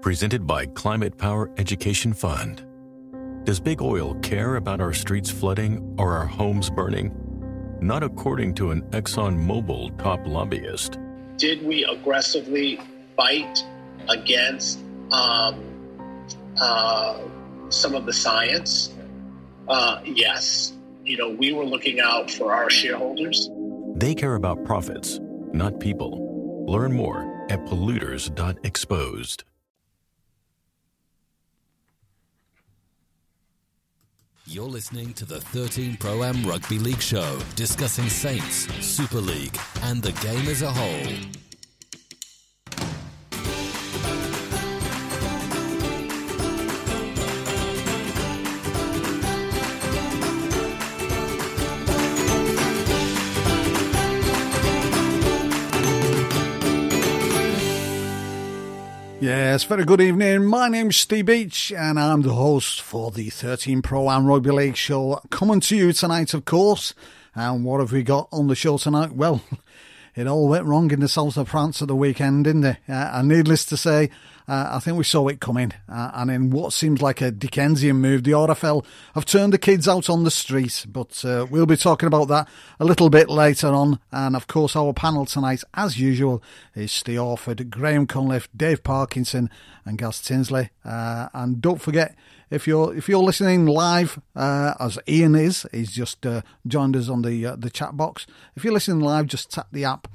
Presented by Climate Power Education Fund. Does big oil care about our streets flooding or our homes burning? Not according to an ExxonMobil top lobbyist. Did we aggressively fight against some of the science? Yes. We were looking out for our shareholders. They care about profits, not people. Learn more at polluters.exposed. You're listening to the 13 Pro-Am Rugby League show, discussing Saints, Super League, and the game as a whole. Yes, very good evening. My name's Steve Beach and I'm the host for the 13 Pro-Am Rugby League show, coming to you tonight, of course. And what have we got on the show tonight? Well, it all went wrong in the south of France at the weekend, didn't it? And needless to say, I think we saw it coming. And in what seems like a Dickensian move, the RFL have turned the kids out on the street. But we'll be talking about that a little bit later on. And of course, our panel tonight, as usual, is Steve Orford, Graham Cunliffe, Dave Parkinson and Gaz Tinsley. And don't forget, if you're listening live, as Ian is, he's just joined us on the chat box. If you're listening live, just tap the app,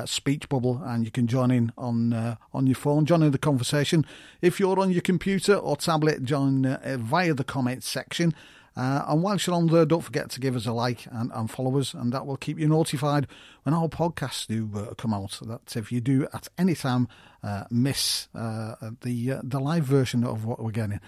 Speech Bubble, and you can join in on your phone, join in the conversation. If you're on your computer or tablet, join via the comments section. And whilst you're on there, don't forget to give us a like and follow us, and that will keep you notified when our podcasts do come out. That if you do at any time miss the live version of what we're getting.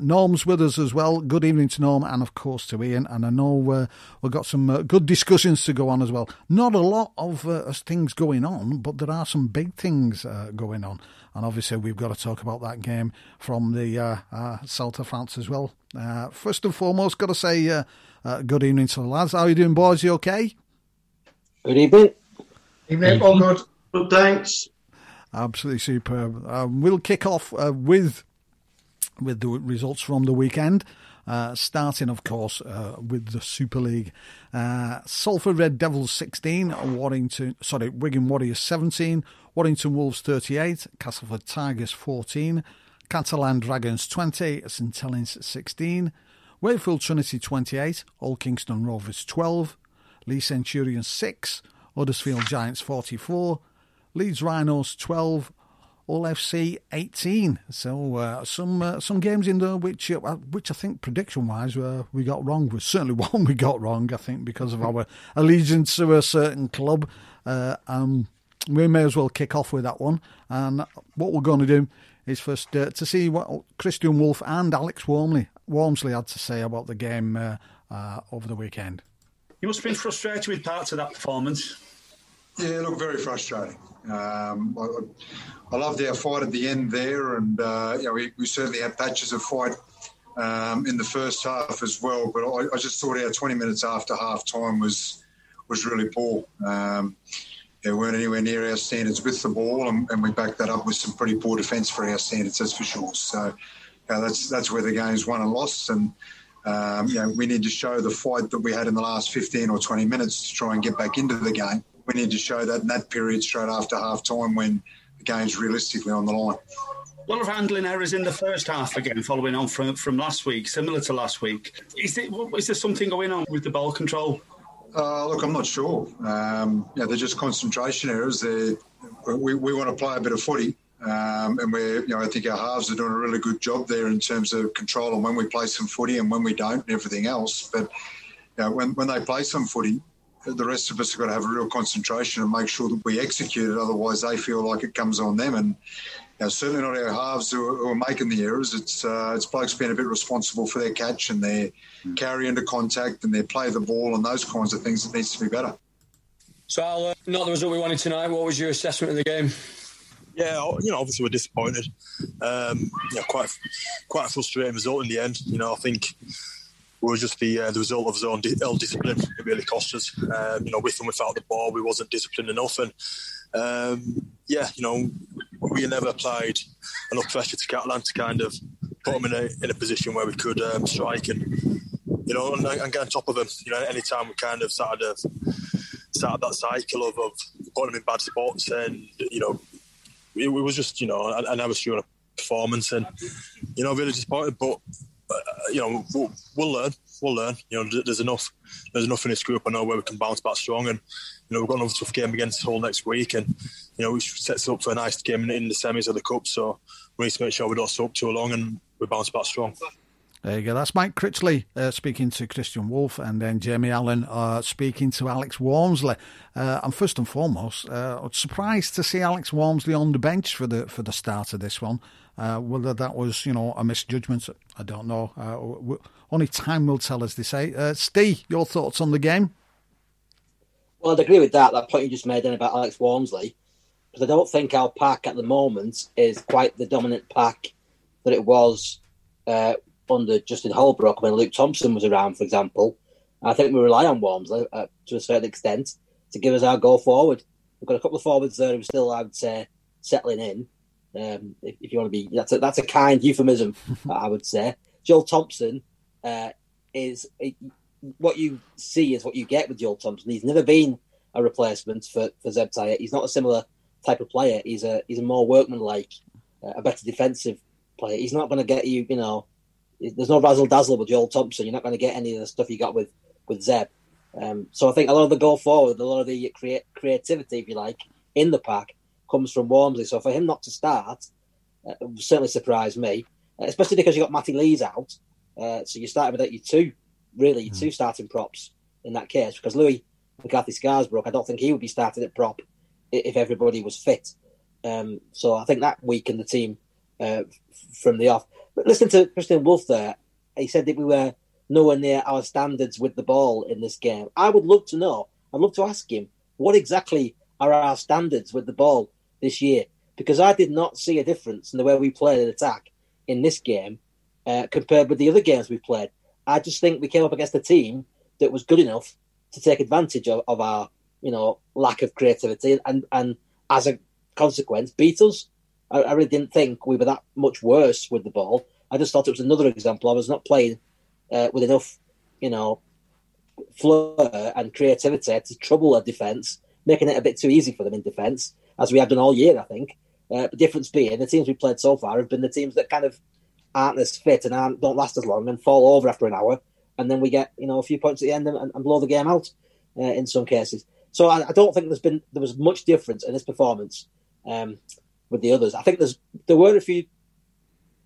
Norm's with us as well. Good evening to Norm and of course to Ian. And I know we've got some good discussions to go on as well. Not a lot of things going on, but there are some big things going on. And obviously we've got to talk about that game from the south of France as well. First and foremost, got to say good evening to the lads. How are you doing, boys? You okay? Good evening. Evening. All good. Good, thanks. Absolutely superb. We'll kick off with the results from the weekend, starting, of course, with the Super League. Salford Red Devils 16, Wigan Warriors 17, Warrington Wolves 38, Castleford Tigers 14, Catalan Dragons 20, St Helens 16, Wakefield Trinity 28, Old Kingston Rovers 12, Leigh Centurions 6, Huddersfield Giants 44, Leeds Rhinos 12, All FC 18. So some games in there which I think prediction-wise we got wrong. There's certainly one we got wrong, I think, because of our allegiance to a certain club. We may as well kick off with that one. And what we're going to do is first to see what Christian Wolff and Alex Walmsley had to say about the game over the weekend. You must have been frustrated with parts of that performance. Yeah, look, very frustrating. I loved our fight at the end there, and we certainly had patches of fight in the first half as well. But I just thought our 20 minutes after half time was really poor. They weren't anywhere near our standards with the ball, and we backed that up with some pretty poor defence for our standards, that's for sure. So that's where the game's won and lost, and we need to show the fight that we had in the last 15 or 20 minutes to try and get back into the game. We need to show that in that period straight after half-time when the game's realistically on the line. A lot of handling errors in the first half again, following on from last week, similar to last week. Is there something going on with the ball control? Look, I'm not sure. They're just concentration errors. We want to play a bit of footy, and I think our halves are doing a really good job there in terms of control on when we play some footy and when we don't and everything else. But when they play some footy, the rest of us have got to have a real concentration and make sure that we execute it. Otherwise, they feel like it comes on them. And certainly not our halves who are making the errors. It's blokes being a bit responsible for their catch and their carry into contact and their play of the ball and those kinds of things that needs to be better. So, Al, not the result we wanted tonight. What was your assessment of the game? Yeah, obviously we're disappointed. Quite a frustrating result in the end. I think it was just the result of his own ill-discipline. It really cost us. With and without the ball, we wasn't disciplined enough. And, we never applied enough pressure to Catalan to kind of put them in a position where we could strike and get on top of them. Any time we kind of started that cycle of putting them in bad spots, and it was just I never saw a performance, and really disappointed. But we'll learn. There's enough in this group. I know where we can bounce back strong, and we've got another tough game against Hull next week, and we set us up for a nice game in the semis of the cup. So we need to make sure we don't stop too long and we bounce back strong. There you go. That's Mike Critchley speaking to Christian Wolf, and then Jamie Allen speaking to Alex Walmsley. And first and foremost, I was surprised to see Alex Walmsley on the bench for the start of this one. Whether that was a misjudgment, I don't know. Only time will tell, as they say. Steve, your thoughts on the game? Well, I'd agree with that point you just made then about Alex Walmsley, because I don't think our pack at the moment is quite the dominant pack that it was under Justin Holbrook when Luke Thompson was around, for example. I think we rely on Walmsley to a certain extent to give us our go forward. We've got a couple of forwards there who are still, I would say, settling in. If you want to be, that's a kind euphemism, I would say. Joel Thompson is what you see is what you get with Joel Thompson. He's never been a replacement for Zeb Tayyip. He's not a similar type of player. He's a more workmanlike, a better defensive player. He's not going to get you, there's no razzle dazzle with Joel Thompson. You're not going to get any of the stuff you got with Zeb. So I think a lot of the go forward, a lot of the creativity, if you like, in the pack comes from Walmsley. So for him not to start certainly surprised me, especially because you got Matty Lees out. So you started with your two starting props in that case, because Louis McCarthy-Scarsbrook, I don't think he would be starting at prop if everybody was fit. So I think that weakened the team from the off. But listening to Christian Wolf there, he said that we were nowhere near our standards with the ball in this game. I would love to know. I'd love to ask him, what exactly are our standards with the ball this year? Because I did not see a difference in the way we played in attack in this game compared with the other games we've played. I just think we came up against a team that was good enough to take advantage of our, lack of creativity and as a consequence, beat us. I really didn't think we were that much worse with the ball. I just thought it was another example of us not playing with enough, flair and creativity to trouble a defence, making it a bit too easy for them in defence, as we have done all year, I think. The difference being the teams we've played so far have been the teams that kind of aren't as fit and don't last as long and fall over after an hour, and then we get a few points at the end and blow the game out in some cases. So I don't think there was much difference in this performance with the others. I think there were a few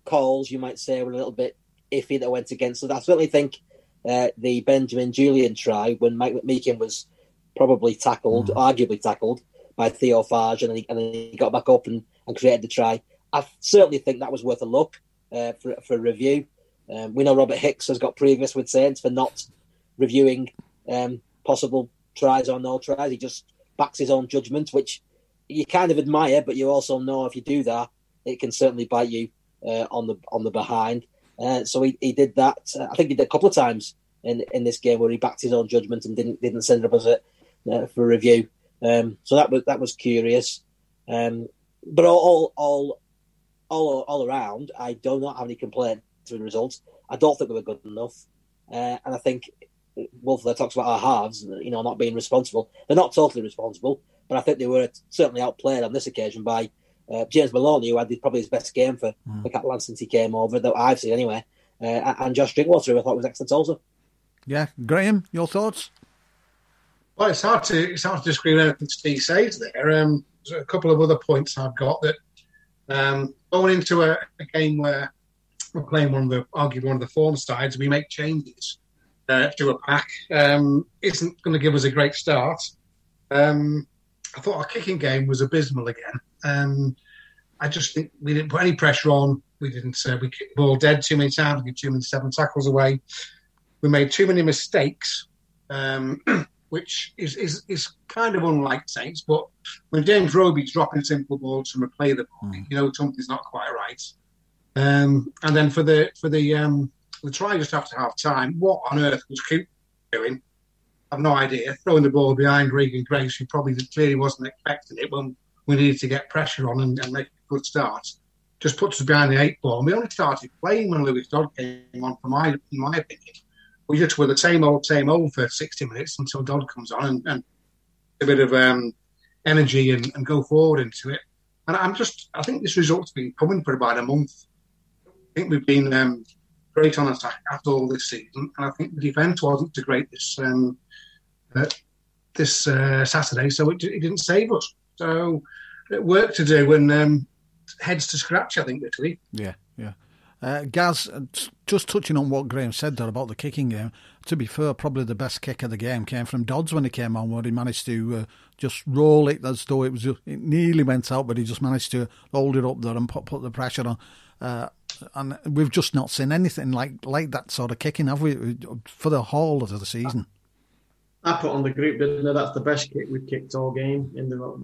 calls you might say were a little bit iffy that went against us. I certainly think the Benjamin Julian try when Mike McMeekin was probably arguably tackled by Theo Farge, and then he got back up and created the try. I certainly think that was worth a look for review. We know Robert Hicks has got previous with Saints for not reviewing possible tries or no tries. He just backs his own judgment, which you kind of admire, but you also know if you do that, it can certainly bite you on the behind. So he did that. I think he did a couple of times in this game where he backed his own judgment and didn't send it up as for review. So that was curious. But all around, I do not have any complaints with the results. I don't think they were good enough, and I think Wolf there talks about our halves, not being responsible. They're not totally responsible, but I think they were certainly outplayed on this occasion by James Maloney, who had probably his best game for Catalan since he came over, that I've seen anyway, and Josh Drinkwater, who I thought was excellent also. Yeah, Graham, your thoughts? Well, it's hard to disagree with anything Steve says there. There's a couple of other points I've got that going into a game where we're playing arguably one of the form sides, we make changes to a pack isn't going to give us a great start. I thought our kicking game was abysmal again. I just think we didn't put any pressure on. We didn't. We kicked the ball dead too many times. We gave too many 7 tackles away. We made too many mistakes, which is kind of unlike Saints. But when James Roby's dropping simple balls from a play the ball, something's not quite right. And then for the try just after half time, what on earth was Coop doing? I've no idea. Throwing the ball behind Regan Grace, who probably clearly wasn't expecting it when we needed to get pressure on and make a good start. just puts us behind the 8 ball. And we only started playing when Lewis Dodd came on, in my opinion. We just were the same old for 60 minutes until Dodd comes on and a bit of energy and go forward into it. And I think this result's been coming for about a month. I think we've been great on attack after all this season, and I think the defence wasn't too great this Saturday, so it didn't save us. So work to do and heads to scratch, I think, literally. Yeah. Gaz, just touching on what Graham said there about the kicking game, to be fair, probably the best kick of the game came from Dodds when he came on, where he managed to just roll it as though it nearly went out, but he just managed to hold it up there and put the pressure on. And we've just not seen anything like that sort of kicking, have we, for the whole of the season? I put on the group, didn't I? That's the best kick we've kicked all game.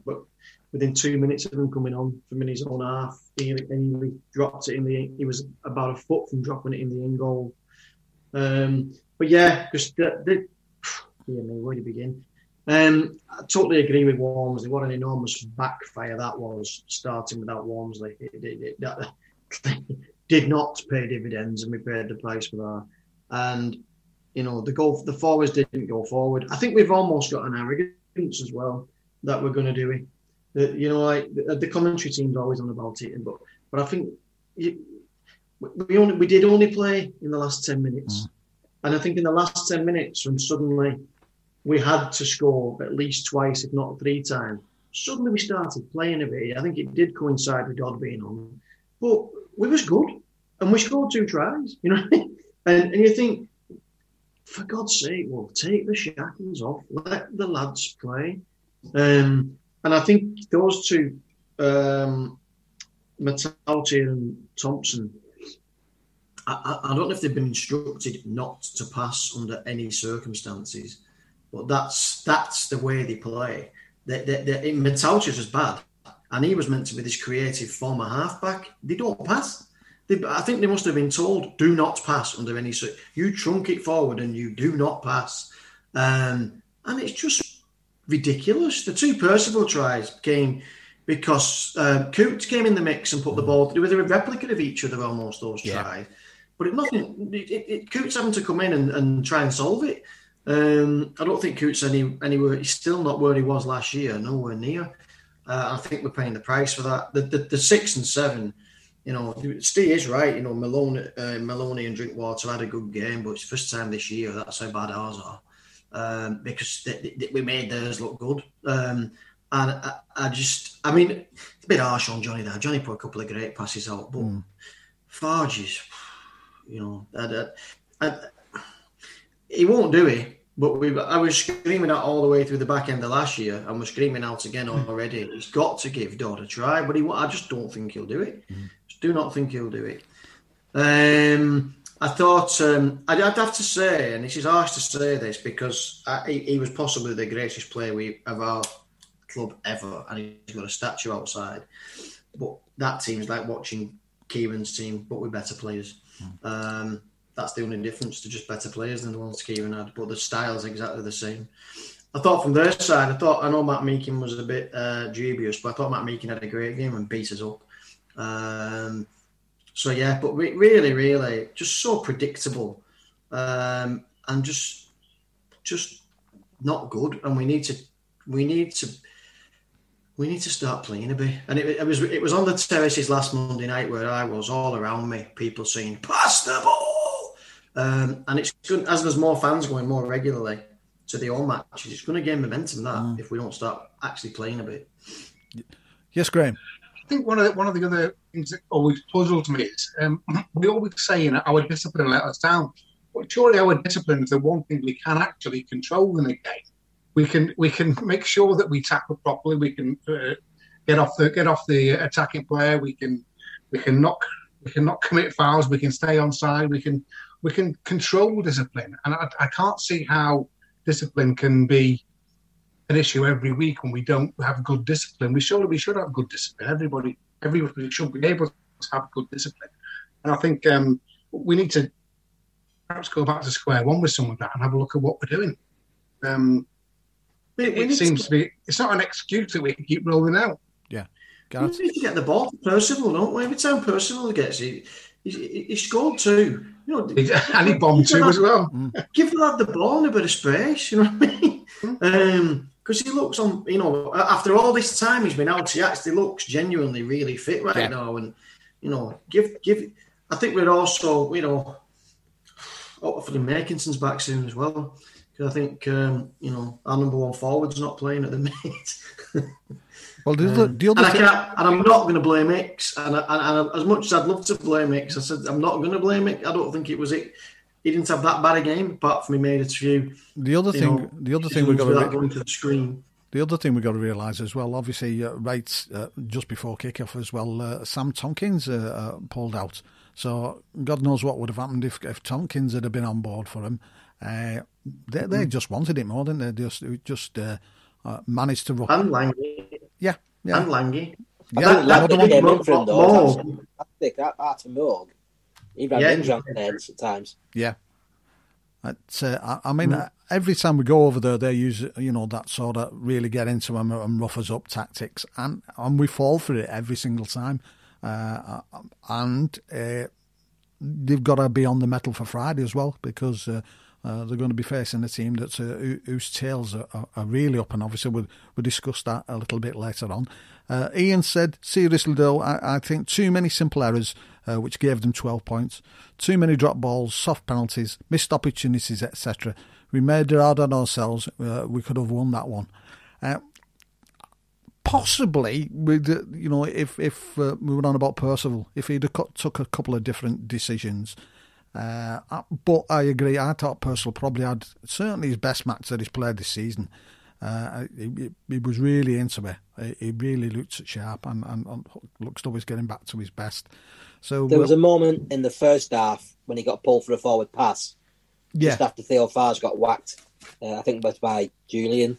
But within 2 minutes of him coming on from in his own half, he dropped it he was about a foot from dropping it in the in goal. But yeah, just where do you begin? I totally agree with Walmsley. What an enormous backfire that was, starting without Walmsley. That did not pay dividends, and we paid the price for that. And the forwards didn't go forward. I think we've almost got an arrogance as well that we're going to do it. The commentary team's always on about it, but I think we did only play in the last 10 minutes, and I think in the last 10 minutes, when suddenly we had to score at least twice, if not 3 times, suddenly we started playing a bit. I think it did coincide with Dodd being on, but we was good, and we scored 2 tries. And you think, for God's sake, well, take the shackles off, let the lads play. And I think those two, Metaltier and Thompson, I don't know if they've been instructed not to pass under any circumstances, but that's the way they play. Metaltier was bad, and he was meant to be this creative former halfback. They don't pass. I think they must have been told, do not pass under any circumstances. You trunk it forward and you do not pass. And it's just ridiculous. The 2 Percival tries came because Coots came in the mix and put the ball. They were a replica of each other almost, those tries. But Coots having to come in and try and solve it. I don't think Coots anywhere. He's still not where he was last year, nowhere near. I think we're paying the price for that. The 6 and 7, Steve is right. Maloney and Drinkwater had a good game, but it's the first time this year that's how bad ours are. Because we made theirs look good. And it's a bit harsh on Johnny there. Johnny put a couple of great passes out, but Farges, he won't do it. But I was screaming out all the way through the back end of last year, and we're screaming out again already. He's got to give Dodd a try, but I just don't think he'll do it. Just do not think he'll do it. I thought I'd have to say, and this is harsh to say this, because he was possibly the greatest player of our club ever, and he's got a statue outside. But that team's like watching Kieran's team, but with better players. That's the only difference, to just better players than the ones Kieran had, but the style's exactly the same. I thought from their side, I know Matt Meakin was a bit dubious, but I thought Matt Meakin had a great game and beat us up. But really, really, just so predictable, and just not good. And we need to start playing a bit. And it was on the terraces last Monday night where I was, all around me, people saying, pass the ball. And it's good, as there's more fans going more regularly to the home matches, it's going to gain momentum if we don't start actually playing a bit. Yes, Graham. I think one of the other things that always puzzles me is we always say our discipline let us down. But surely our discipline is the one thing we can actually control in a game. We can make sure that we tackle properly. We can get off the attacking player. We can not commit fouls. We can stay onside. We can control discipline, and I can't see how discipline can be an issue every week when we don't have good discipline. We should have good discipline. Everybody should be able to have good discipline, and I think we need to perhaps go back to square one with some of that and have a look at what we're doing. It seems to be. It's not an excuse that we can keep rolling out. Yeah. Garrett? We need to get the ball to Percival, don't we? Every time Percival gets it, he scored 2. You know, and he bombed 2 as well. Give the lad the ball and a bit of space, you know what I mean? Because he looks on, you know, after all this time he's been out, he actually looks genuinely really fit right now. And, you know, give. I think we're also, you know, hopefully Makinson's back soon as well. Because I think, you know, our number 1 forward's not playing at the minute. Well, the other and I'm not going to blame Hicks. And as much as I'd love to blame Hicks, I said I'm not going to blame it. I don't think it was it. He didn't have that bad a game, apart from he made a few. The other thing we got to going to the screen. The other thing we got to realise as well, obviously, just before kick-off as well, Sam Tompkins pulled out. So God knows what would have happened if Tompkins had been on board for him. They just wanted it more, didn't they? Just managed to... And Lange. Yeah. And Lange. Yeah, that came in for him, though. Fantastic. That Artem Morg. He ran around there at times. Yeah. I mean, every time we go over there, they use, you know, that sort of really get into them and rough us up tactics. And we fall for it every single time. And they've got to be on the metal for Friday as well, because they're going to be facing a team that's whose tails are really up, and obviously we'll discuss that a little bit later on. Ian said, seriously though, I think too many simple errors which gave them 12 points, too many drop balls, soft penalties, missed opportunities, etc. We made it hard on ourselves. We could have won that one. Possibly, with you know, if we were on about Percival, if he'd have took a couple of different decisions. But I agree, I thought Percival probably had certainly his best match that he's played this season. He was really into it. He really looked sharp and looks always getting back to his best. So there was a moment in the first half when he got pulled for a forward pass, just after Theo Fars got whacked. I think it was by Julian,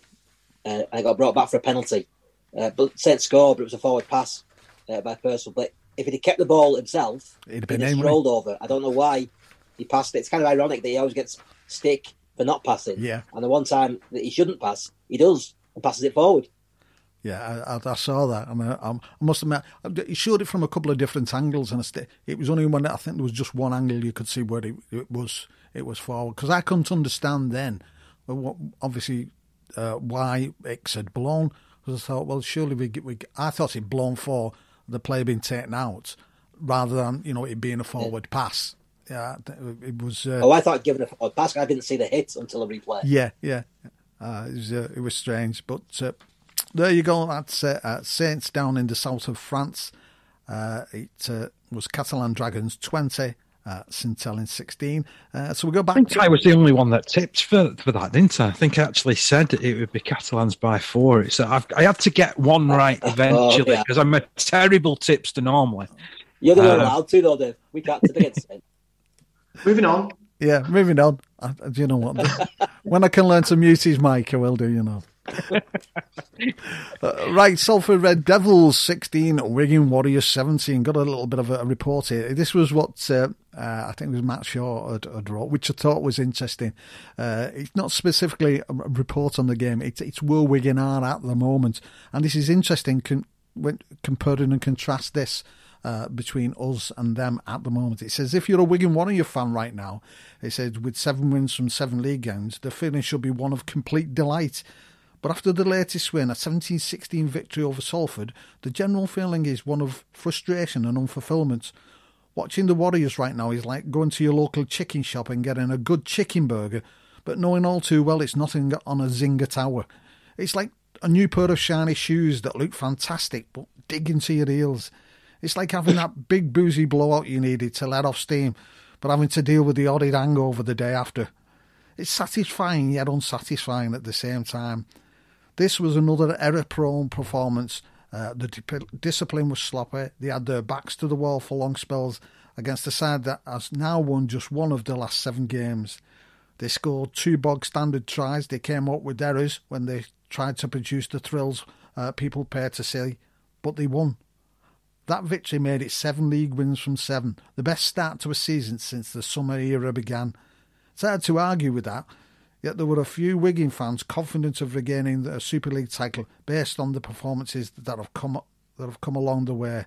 and it got brought back for a penalty. But Saint scored, but it was a forward pass by Percival. But if he'd kept the ball himself, he'd have rolled over. I don't know why he passed it. It's kind of ironic that he always gets stick for not passing. Yeah. And the one time that he shouldn't pass, he does and passes it forward. Yeah, I saw that. I mean, I must admit, he showed it from a couple of different angles, and it was only when I think there was just one angle you could see where it was forward. Because I couldn't understand then, obviously, why Hicks had blown. Because I thought, well, surely I thought he'd blown for the player being taken out, rather than, you know, it being a forward pass. Yeah, it was. I thought he'd given a forward pass. I didn't see the hit until the replay. Yeah. It was strange, but there you go. That's Saints down in the south of France. It was Catalan Dragons 20, Saint-Etienne 16. So we go back. I think I was the only one that tipped for that, didn't I? I think I actually said it would be Catalans by 4. So I had to get one right eventually, because I'm a terrible tipster normally. You're the one allowed to, though, Dave. We can't tip against it. Moving on. Yeah, moving on. Do you know what? When I can learn to mute his mic, I will do, you know. Right, Salford Red Devils 16, Wigan Warriors 17. Got a little bit of a report here. This was what I think it was Matt Shaw had wrote, which I thought was interesting. It's not specifically a report on the game. It's where Wigan are at the moment. And this is interesting when comparing and contrast this between us and them at the moment. It says, if you're a Wigan Warrior fan right now, it says, with 7 wins from 7 league games, the feeling should be one of complete delight. But after the latest win, a 17-16 victory over Salford, the general feeling is one of frustration and unfulfillment. Watching the Warriors right now is like going to your local chicken shop and getting a good chicken burger, but knowing all too well it's nothing on a Zinger tower. It's like a new pair of shiny shoes that look fantastic, but dig into your heels. It's like having that big boozy blowout you needed to let off steam, but having to deal with the odd hangover the day after. It's satisfying yet unsatisfying at the same time. This was another error-prone performance. The discipline was sloppy. They had their backs to the wall for long spells against a side that has now won just one of the last 7 games. They scored 2 bog-standard tries. They came up with errors when they tried to produce the thrills people pay to see, but they won. That victory made it 7 league wins from 7, the best start to a season since the summer era began. It's hard to argue with that, yet there were a few Wigan fans confident of regaining the Super League title based on the performances that that have come along the way.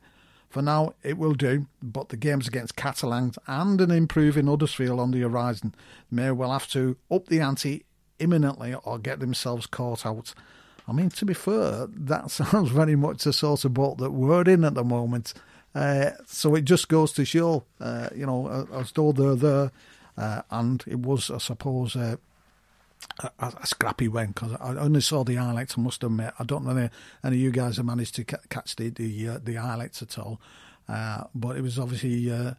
For now, it will do, but the games against Catalans and an improving Huddersfield on the horizon may well have to up the ante imminently or get themselves caught out. I mean, to be fair, that sounds very much the sort of boat that we're in at the moment. So it just goes to show, as though they're there. And it was, I suppose, a scrappy win, because I only saw the highlights, I must admit. I don't know any of you guys have managed to catch the highlights at all. But it was obviously, the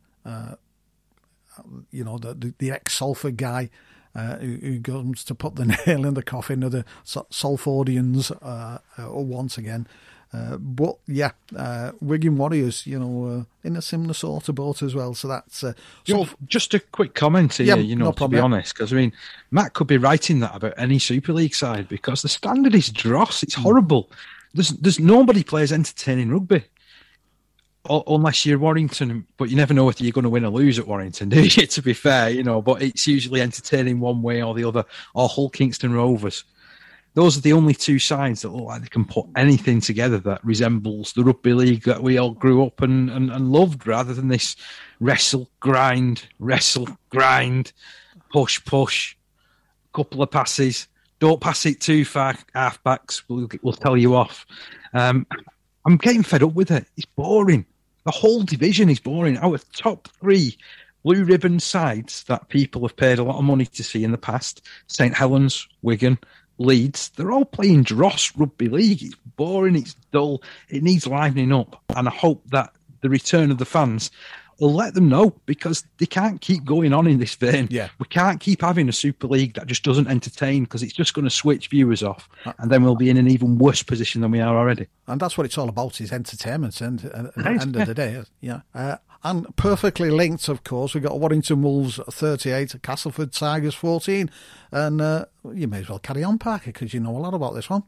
ex-Salford guy who comes to put the nail in the coffin of the Salfordians once again. But yeah, Wigan Warriors, in a similar sort of boat as well. So that's just a quick comment here. No to be honest, because I mean, Matt could be writing that about any Super League side, because the standard is dross. It's horrible. There's nobody plays entertaining rugby. Unless you're Warrington, but you never know whether you're going to win or lose at Warrington, do you? To be fair, but it's usually entertaining one way or the other. Or Hull Kingston Rovers. Those are the only two sides that look like they can put anything together that resembles the rugby league that we all grew up and loved, rather than this wrestle, grind, push, couple of passes. Don't pass it too far, halfbacks. We'll tell you off. I'm getting fed up with it. It's boring. The whole division is boring. Our top three blue ribbon sides that people have paid a lot of money to see in the past, St Helens, Wigan, Leeds, they're all playing dross rugby league. It's boring, it's dull, it needs livening up. And I hope that the return of the fans will let them know, because they can't keep going on in this vein. Yeah. We can't keep having a Super League that just doesn't entertain, because it's just going to switch viewers off, and then we'll be in an even worse position than we are already. And that's what it's all about, is entertainment at the end of the day. Yeah. And perfectly linked, of course, we've got Warrington Wolves 38, Castleford Tigers 14. And you may as well carry on, Parker, because you know a lot about this one.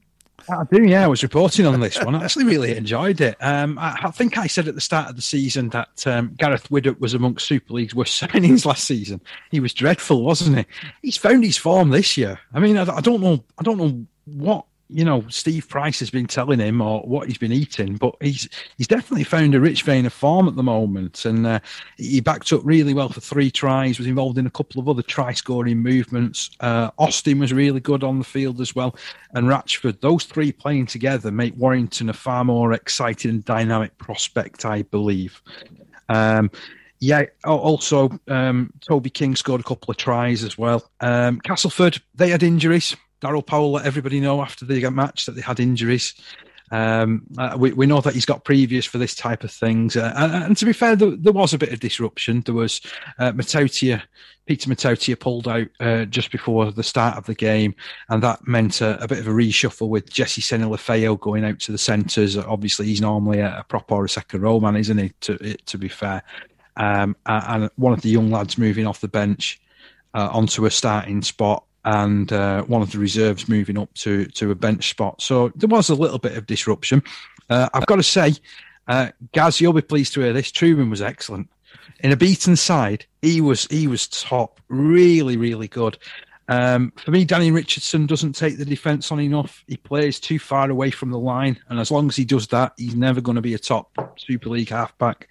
I do, yeah. I was reporting on this one. I actually really enjoyed it. I think I said at the start of the season that Gareth Widdop was amongst Super League's worst signings last season. He was dreadful, wasn't he? He's found his form this year. I mean, I don't know what Steve Price has been telling him or what he's been eating, but he's definitely found a rich vein of form at the moment, and he backed up really well for 3 tries, was involved in a couple of other try-scoring movements. Austin was really good on the field as well, and Ratchford. Those 3 playing together make Warrington a far more exciting and dynamic prospect, I believe. Also, Toby King scored a couple of tries as well. Castleford, they had injuries. Darryl Powell let everybody know after the match that they had injuries. We know that he's got previous for this type of things. And to be fair, there was a bit of disruption. There was Peter Matautia pulled out just before the start of the game, and that meant a bit of a reshuffle with Jesse Senilafeo going out to the centres. Obviously, he's normally a prop or a second row man, isn't he, to be fair? And one of the young lads moving off the bench onto a starting spot, and one of the reserves moving up to a bench spot. So there was a little bit of disruption. I've got to say, Gaz, you'll be pleased to hear this, Truman was excellent. In a beaten side, he was top, really, really good. For me, Danny Richardson doesn't take the defence on enough. He plays too far away from the line, and as long as he does that, he's never going to be a top Super League halfback.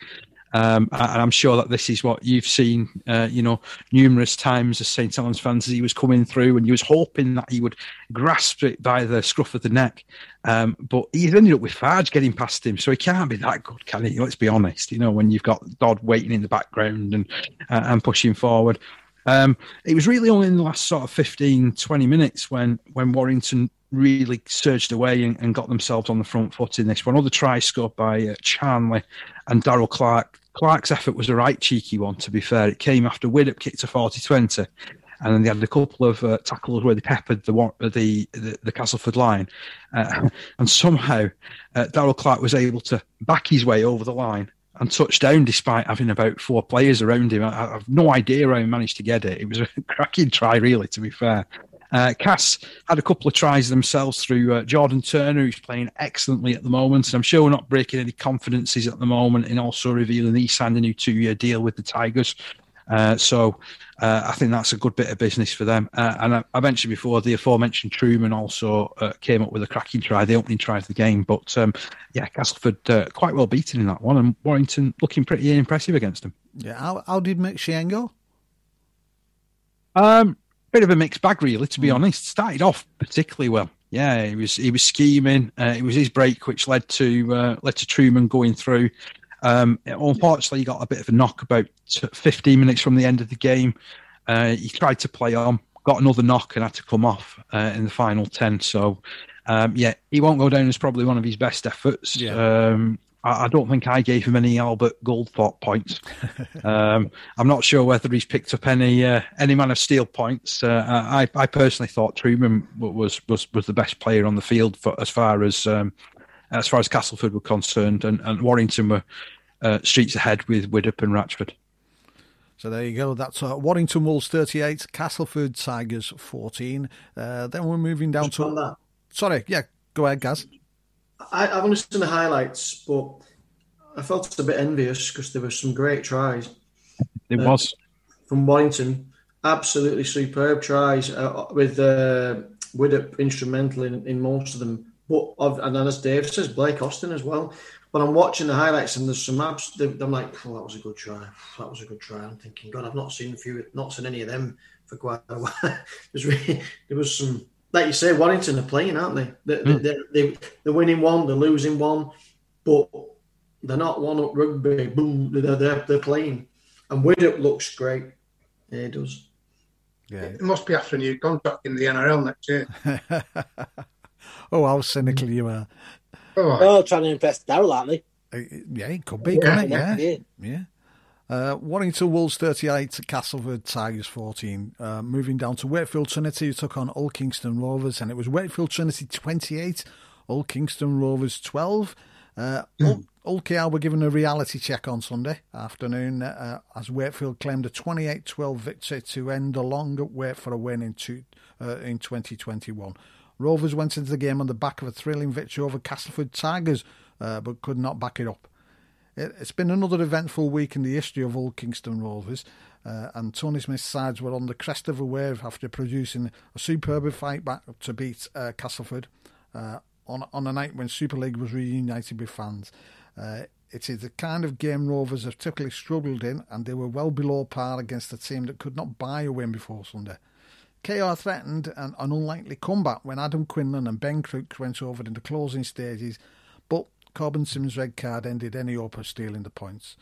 And I'm sure that this is what you've seen, numerous times as St Helens fans as he was coming through, and you was hoping that he would grasp it by the scruff of the neck. But he's ended up with Farge getting past him, so he can't be that good, can he? Let's be honest, when you've got Dodd waiting in the background and pushing forward. It was really only in the last sort of 15, 20 minutes when Warrington really surged away and got themselves on the front foot in this one. Other try scored by Charnley and Darryl Clark. Clark's effort was a right cheeky one, to be fair. It came after Widdop kicked a 40-20, and then they had a couple of tackles where they peppered the Castleford line. And somehow Darryl Clark was able to back his way over the line and touch down despite having about 4 players around him. I have no idea how he managed to get it. It was a cracking try, really, to be fair. Cass had a couple of tries themselves through Jordan Turner, who's playing excellently at the moment. And I'm sure we're not breaking any confidences at the moment in also revealing he signed a new 2-year deal with the Tigers. So I think that's a good bit of business for them. And I mentioned before, the aforementioned Truman also came up with a cracking try, the opening try of the game. But Castleford quite well beaten in that one, and Warrington looking pretty impressive against them. Yeah, how did McShane go? Bit of a mixed bag, really, to be honest. Started off particularly well. Yeah, he was scheming. It was his break which led to Truman going through. Unfortunately, he got a bit of a knock about 15 minutes from the end of the game. He tried to play on, got another knock, and had to come off in the final 10. So, he won't go down as probably one of his best efforts. Yeah. I don't think I gave him any Albert Goldthorpe points. I'm not sure whether he's picked up any Man of Steel points. I personally thought Truman was the best player on the field as far as Castleford were concerned, and Warrington were streets ahead with Widdop and Ratchford. So there you go. That's Warrington Wolves 38, Castleford Tigers 14. Then we're moving down to that. Sorry, yeah, go ahead, Gaz. I've only seen the highlights, but I felt a bit envious because there were some great tries. It was. From Warrington. Absolutely superb tries with Widdop instrumental in most of them. But and as Dave says, Blake Austin as well. But I'm watching the highlights and there's some I'm like, that was a good try. That was a good try. I'm thinking, God, I've not seen any of them for quite a while. There was some... Like you say, Warrington are playing, aren't they? They're winning one, they're losing one, but they're not one-up rugby. Boom, they're playing. And Widdop looks great. Yeah, he does. Yeah, it must be after a new contract in the NRL next year. Oh, how cynical you are. Oh, trying to impress Darryl, aren't they? Yeah, it could be, couldn't it? Yeah. Warrington Wolves 38, Castleford Tigers 14. Moving down to Wakefield Trinity, who took on Old Kingston Rovers, and it was Wakefield Trinity 28, Old Kingston Rovers 12. Old KR were given a reality check on Sunday afternoon as Wakefield claimed a 28-12 victory to end a long wait for a win in 2021. Rovers went into the game on the back of a thrilling victory over Castleford Tigers, but could not back it up. It's been another eventful week in the history of Old Kingston Rovers, and Tony Smith's sides were on the crest of a wave after producing a superb fight back to beat Castleford on a night when Super League was reunited with fans. It is the kind of game Rovers have typically struggled in, and they were well below par against a team that could not buy a win before Sunday. KR threatened an unlikely comeback when Adam Quinlan and Ben Crook went over in the closing stages, but Corbin Sims' red card ended any hope of stealing the points.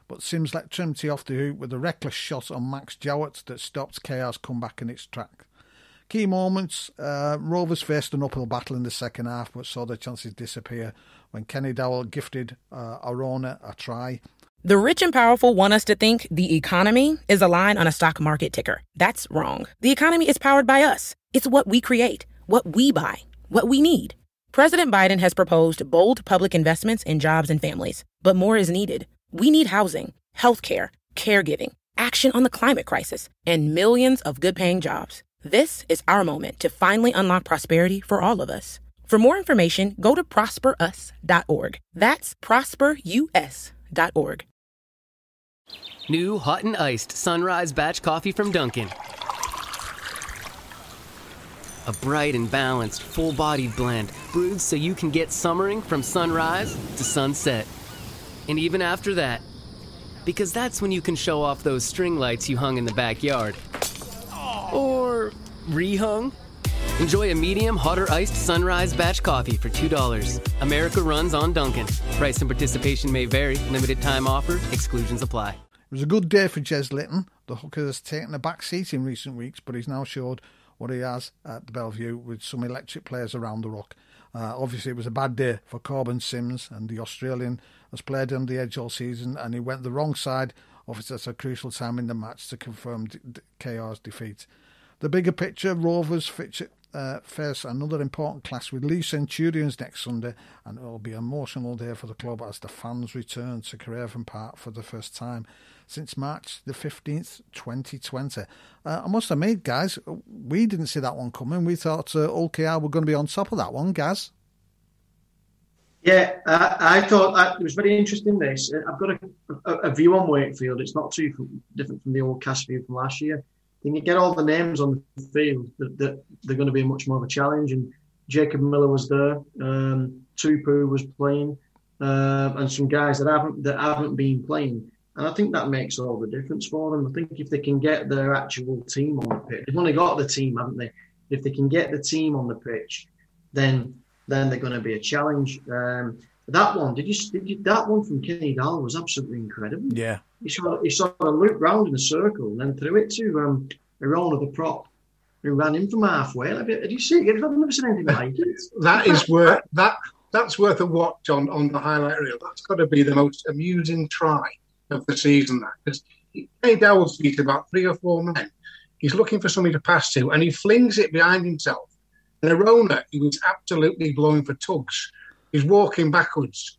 But Sims let Trinity off the hook with a reckless shot on Max Jowett that stopped KR's comeback in its track. Key moments, Rovers faced an uphill battle in the second half but saw their chances disappear when Kenny Dowell gifted Arona a try. The rich and powerful want us to think the economy is a line on a stock market ticker. That's wrong. The economy is powered by us. It's what we create, what we buy, what we need. President Biden has proposed bold public investments in jobs and families, but more is needed. We need housing, healthcare, caregiving, action on the climate crisis, and millions of good-paying jobs. This is our moment to finally unlock prosperity for all of us. For more information, go to prosperus.org. That's prosperus.org. New hot and iced Sunrise Batch Coffee from Dunkin'. A bright and balanced, full-bodied blend brewed so you can get summering from sunrise to sunset. And even after that, because that's when you can show off those string lights you hung in the backyard. Or rehung. Enjoy a medium, hot or iced Sunrise Batch Coffee for $2. America runs on Dunkin'. Price and participation may vary. Limited time offer. Exclusions apply. It was a good day for Jez Litton. The hooker has taken a back seat in recent weeks, but he's now showed what he has at the Bellevue with some electric players around the ruck. Obviously, it was a bad day for Corbin Sims, and the Australian has played on the edge all season, and he went the wrong side of it at a crucial time in the match to confirm KR's defeat. The bigger picture, Rovers face another important clash with Leigh Centurions next Sunday, and it will be an emotional day for the club as the fans return to Craven Park for the first time since March the 15th, 2020. I must admit, guys, we didn't see that one coming. We thought OKR were going to be on top of that one, Gaz. Yeah, I thought it was very interesting. This I've got a view on Wakefield. It's not too different from the old cast view from last year. When you get all the names on the field, that they're going to be much more of a challenge. And Jacob Miller was there, Tupu was playing, and some guys that haven't been playing. And I think that makes all the difference for them. I think if they can get their actual team on the pitch, they've only got the team, haven't they? If they can get the team on the pitch, then they're going to be a challenge. That one, that one from Kenny Dahl was absolutely incredible. Yeah. He sort of looped round in a circle and then threw it to Arona, the prop, who ran in from halfway. Did you see it? I've never seen anything like it. That is worth that's worth a watch on the highlight reel. That's got to be the most amusing try of the season. That because Kenny Dowell's beat about 3 or 4 men. He's looking for somebody to pass to, and he flings it behind himself. And Arona, he was absolutely blowing for tugs. He's walking backwards,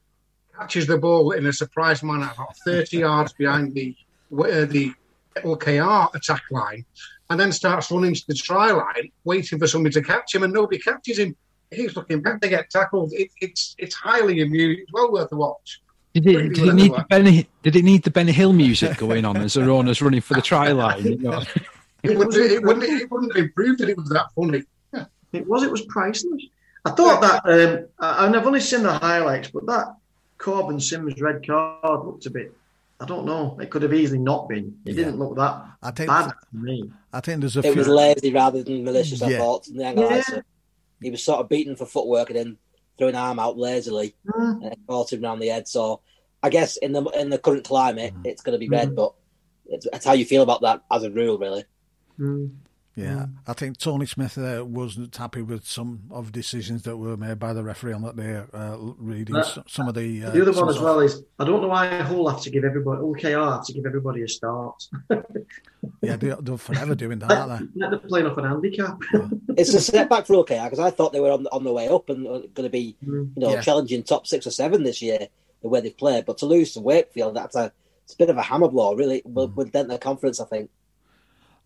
catches the ball in a surprise manner about 30 yards behind the LKR attack line, and then starts running to the try line, waiting for somebody to catch him, and nobody catches him. He's looking back to get tackled. It's highly amusing. It's well worth a watch. Did it need the Benny Hill music going on as Arona's running for the try line? You know? It wouldn't have improved that it was that funny. It was priceless. I thought that, and I've only seen the highlights, but that Corbin Sims red card looked a bit, I don't know, it could have easily not been. It didn't look that bad to me. I think there's It was lazy rather than malicious, I Yeah. thought. He was sort of beaten for footwork and then threw an arm out lazily and it caught him round the head. So I guess in the current climate, it's going to be red, but it's how you feel about that as a rule, really. Yeah, I think Tony Smith wasn't happy with some of decisions that were made by the referee on that day. Reading some of the other one as well is I don't know why Hull have to give everybody OKR have to give everybody a start. Yeah, they're forever doing that, aren't they? They're playing off an handicap. It's a setback for OKR because I thought they were on the way up and going to be challenging top 6 or 7 this year the way they've played. But to lose to Wakefield, it's a bit of a hammer blow. Really, will dent their confidence, I think.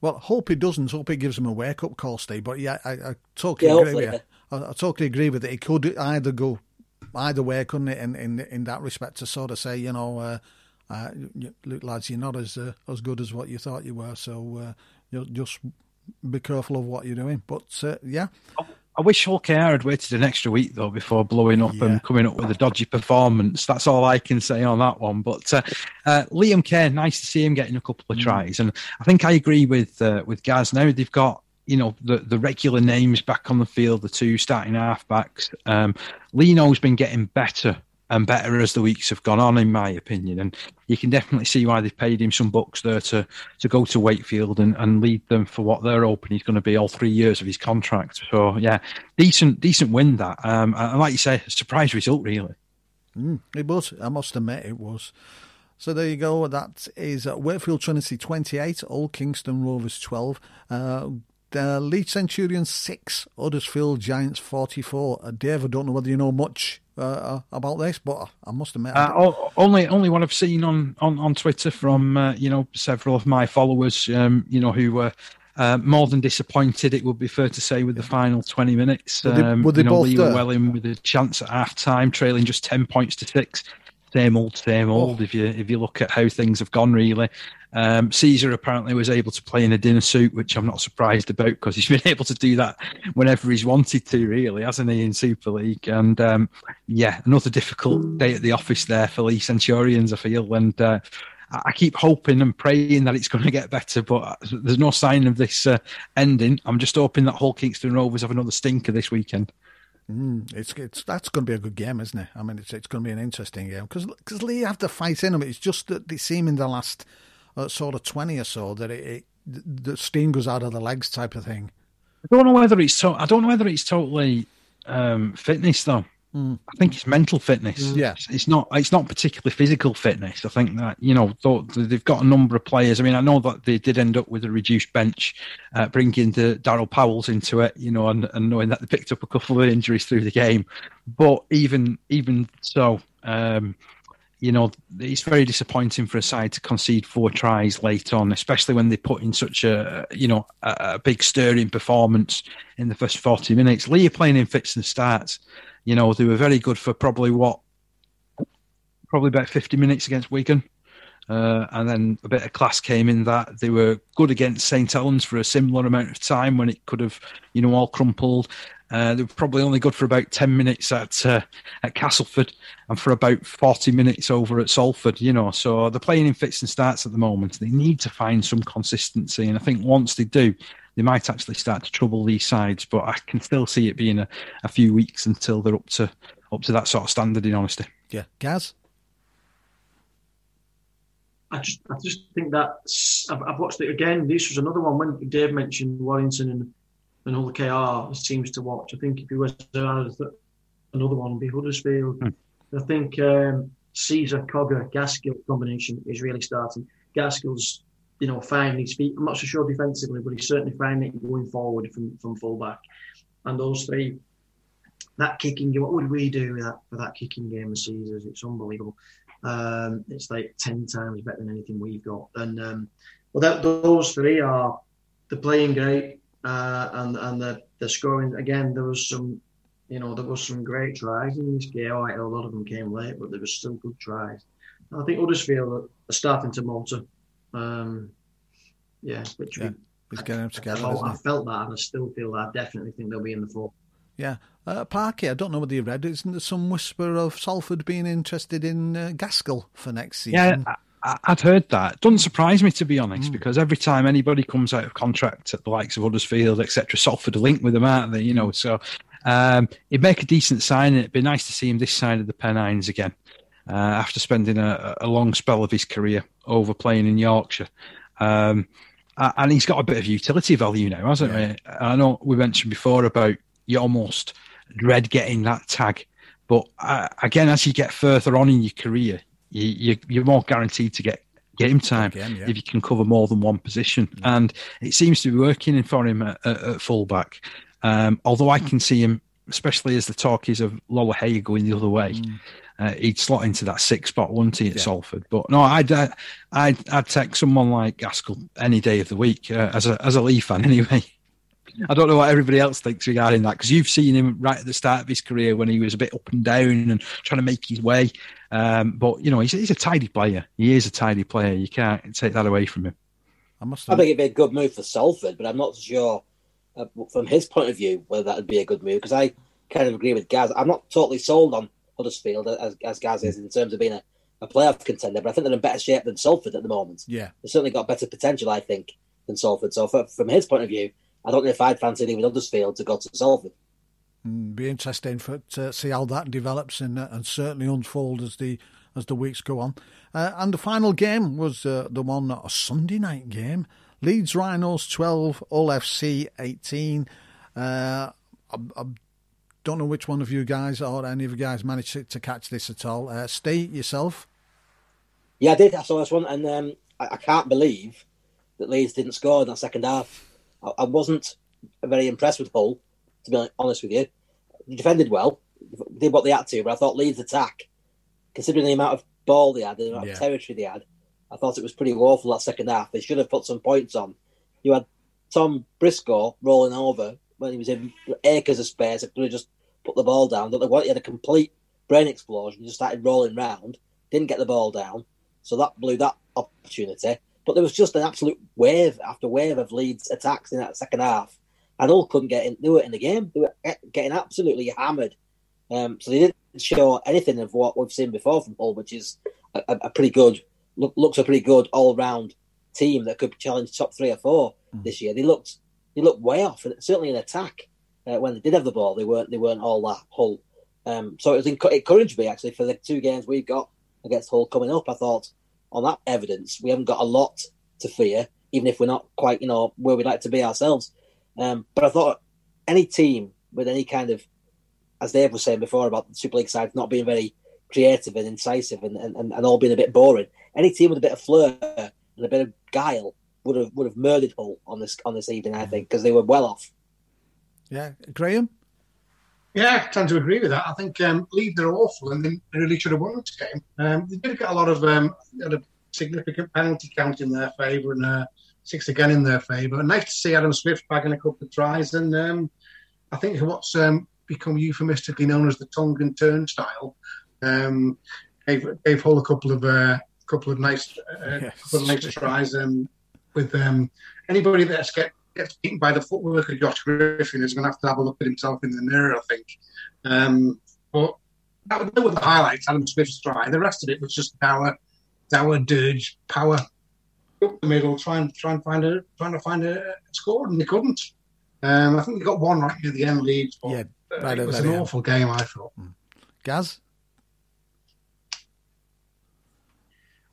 Well, hope it doesn't. Hope it gives him a wake-up call, Steve. But yeah, I totally agree with you. I totally agree with it. It could either go either way, couldn't it? In that respect, to sort of say, look, lads, you're not as good as what you thought you were. So you'll just be careful of what you're doing. But yeah. I wish OKR had waited an extra week, though, before blowing up and coming up with a dodgy performance. That's all I can say on that one. But Liam Kane, nice to see him getting a couple of tries. And I think I agree with Gaz. Now they've got, the regular names back on the field, the 2 starting halfbacks. Lino's been getting better and better as the weeks have gone on, in my opinion. And you can definitely see why they've paid him some bucks there to go to Wakefield and lead them for what they're hoping he's going to be all 3 years of his contract. So, yeah, decent win that. And like you say, a surprise result, really. It was. I must admit it was. So there you go. That is Wakefield Trinity 28, Old Kingston Rovers 12. Leeds Centurions 6, Huddersfield Giants 44. Dave, I don't know whether you know much about this, but I must admit, only what I've seen on Twitter from several of my followers, who were more than disappointed. It would be fair to say with the final 20 minutes. Were they both Lee there? well in with a chance at half time, trailing just 10 points to 6. Same old. If you look at how things have gone, really. Caesar apparently was able to play in a dinner suit, which I'm not surprised about because he's been able to do that whenever he's wanted to, really, hasn't he, in Super League? And another difficult day at the office there for Leeds Centurions, I feel. And I keep hoping and praying that it's going to get better, but there's no sign of this ending. I'm just hoping that Hull Kingston Rovers have another stinker this weekend. That's going to be a good game, isn't it? I mean, it's going to be an interesting game because Lee have to fight in them. It's just that they seem in the last sort of 20 or so that the steam goes out of the legs type of thing. I don't know whether it's totally fitness though. I think it's mental fitness. Yeah, it's not particularly physical fitness. I think that they've got a number of players. I mean, I know that they did end up with a reduced bench, bringing the Darryl Powells into it. And knowing that they picked up a couple of injuries through the game, but even so, it's very disappointing for a side to concede 4 tries late on, especially when they put in such a big stirring performance in the first 40 minutes. Lee are playing in fits and starts. They were very good for probably about 50 minutes against Wigan. And then a bit of class came in that. They were good against St Helens for a similar amount of time when it could have, all crumpled. They were probably only good for about 10 minutes at Castleford and for about 40 minutes over at Salford, So they're playing in fits and starts at the moment. They need to find some consistency. And I think once they do, they might actually start to trouble these sides. But I can still see it being a few weeks until they're up to that sort of standard, in honesty. Yeah. Gaz? I just think that I've watched it again. This was another one when Dave mentioned Warrington and Hull KR teams to watch. I think if you were to add another one, would be Huddersfield. I think Caesar, Cogger, Gaskill combination is really starting. Gaskill's, finding his feet. I'm not so sure defensively, but he's certainly finding it going forward from fullback. And those three, that kicking game, what would we do for that kicking game of Caesar's? It's unbelievable. It's like 10 times better than anything we've got. And those three they're playing great. And the scoring again. There was some great tries in this game. A lot of them came late, but there were still good tries. I think Huddersfield are starting to motor. He's getting them together. I felt that, and I still feel that. I definitely think they'll be in the 4. Yeah, Parky, I don't know whether you read. Isn't there some whisper of Salford being interested in Gaskell for next season? Yeah. I'd heard that. It doesn't surprise me, to be honest, because every time anybody comes out of contract at the likes of Huddersfield, etc., Salford are linked with them, aren't they? So it'd make a decent sign. It'd be nice to see him this side of the Pennines again after spending a long spell of his career over playing in Yorkshire. And he's got a bit of utility value now, hasn't he? I know we mentioned before about you almost dread getting that tag. But again, as you get further on in your career, you're more guaranteed to get game time if you can cover more than one position. And it seems to be working for him at fullback. Although I can see him, especially as the talk is of Lola Hay going the other way, he'd slot into that 6 spot, wouldn't he, at Salford? But no, I'd take someone like Gaskell any day of the week, as a Lee fan anyway. I don't know what everybody else thinks regarding that, because you've seen him right at the start of his career when he was a bit up and down and trying to make his way. But, he's a tidy player. He is a tidy player. You can't take that away from him. I think it'd be a good move for Salford, but I'm not sure from his point of view whether that would be a good move, because I kind of agree with Gaz. I'm not totally sold on Huddersfield as Gaz is in terms of being a playoff contender, but I think they're in better shape than Salford at the moment. Yeah. They've certainly got better potential, I think, than Salford. So from his point of view, I don't know if I'd fancy leaving Huddersfield to go to Salford. Be interesting to see how that develops and certainly unfold as the weeks go on. And the final game was the one, a Sunday night game. Leeds Rhinos 12, Hull FC 18. I don't know which one of you guys or any of you guys managed to catch this at all. Steve, yourself? Yeah, I did. I saw this one, and I can't believe that Leeds didn't score in that second half. I wasn't very impressed with Hull, to be honest with you. They defended well, did what they had to, but I thought Leeds' attack, considering the amount of ball they had, the amount of territory they had, I thought it was pretty woeful that second half. They should have put some points on. You had Tom Briscoe rolling over when he was in acres of space. He could have just put the ball down. He had a complete brain explosion. He just started rolling round, didn't get the ball down, so that blew that opportunity. But there was just an absolute wave after wave of Leeds attacks in that second half. And Hull couldn't do it in the game. They were getting absolutely hammered. So they didn't show anything of what we've seen before from Hull, which is a pretty good, looks a pretty good all-round team that could challenge top 3 or 4 this year. They looked way off, and certainly in attack. When they did have the ball, they weren't all that Hull. So it encouraged me, actually, for the 2 games we've got against Hull coming up. I thought, on that evidence, we haven't got a lot to fear, even if we're not quite, where we'd like to be ourselves. But I thought any team with any kind of, as Dave was saying before about the Super League side not being very creative and incisive and all being a bit boring, any team with a bit of flair and a bit of guile would have murdered Hull on this evening, I think, because they were well off. Yeah, Graham? Yeah, I tend to agree with that. I think Leeds are awful, and they really should have won this game. They did get a lot of had a significant penalty count in their favour, and 6 again in their favour. Nice to see Adam Swift bagging a couple of tries, and I think what's become euphemistically known as the tongue and turnstile gave Hull a couple of nice tries, with anybody that gets beaten by the footwork of Josh Griffin is going to have a look at himself in the mirror, I think. But that were the highlights. Adam Swift's try. The rest of it was just dour dirge, power up the middle, trying to find a score, and they couldn't. I think they got one right near the end, Leeds. But, it was an awful game, I thought. Gaz?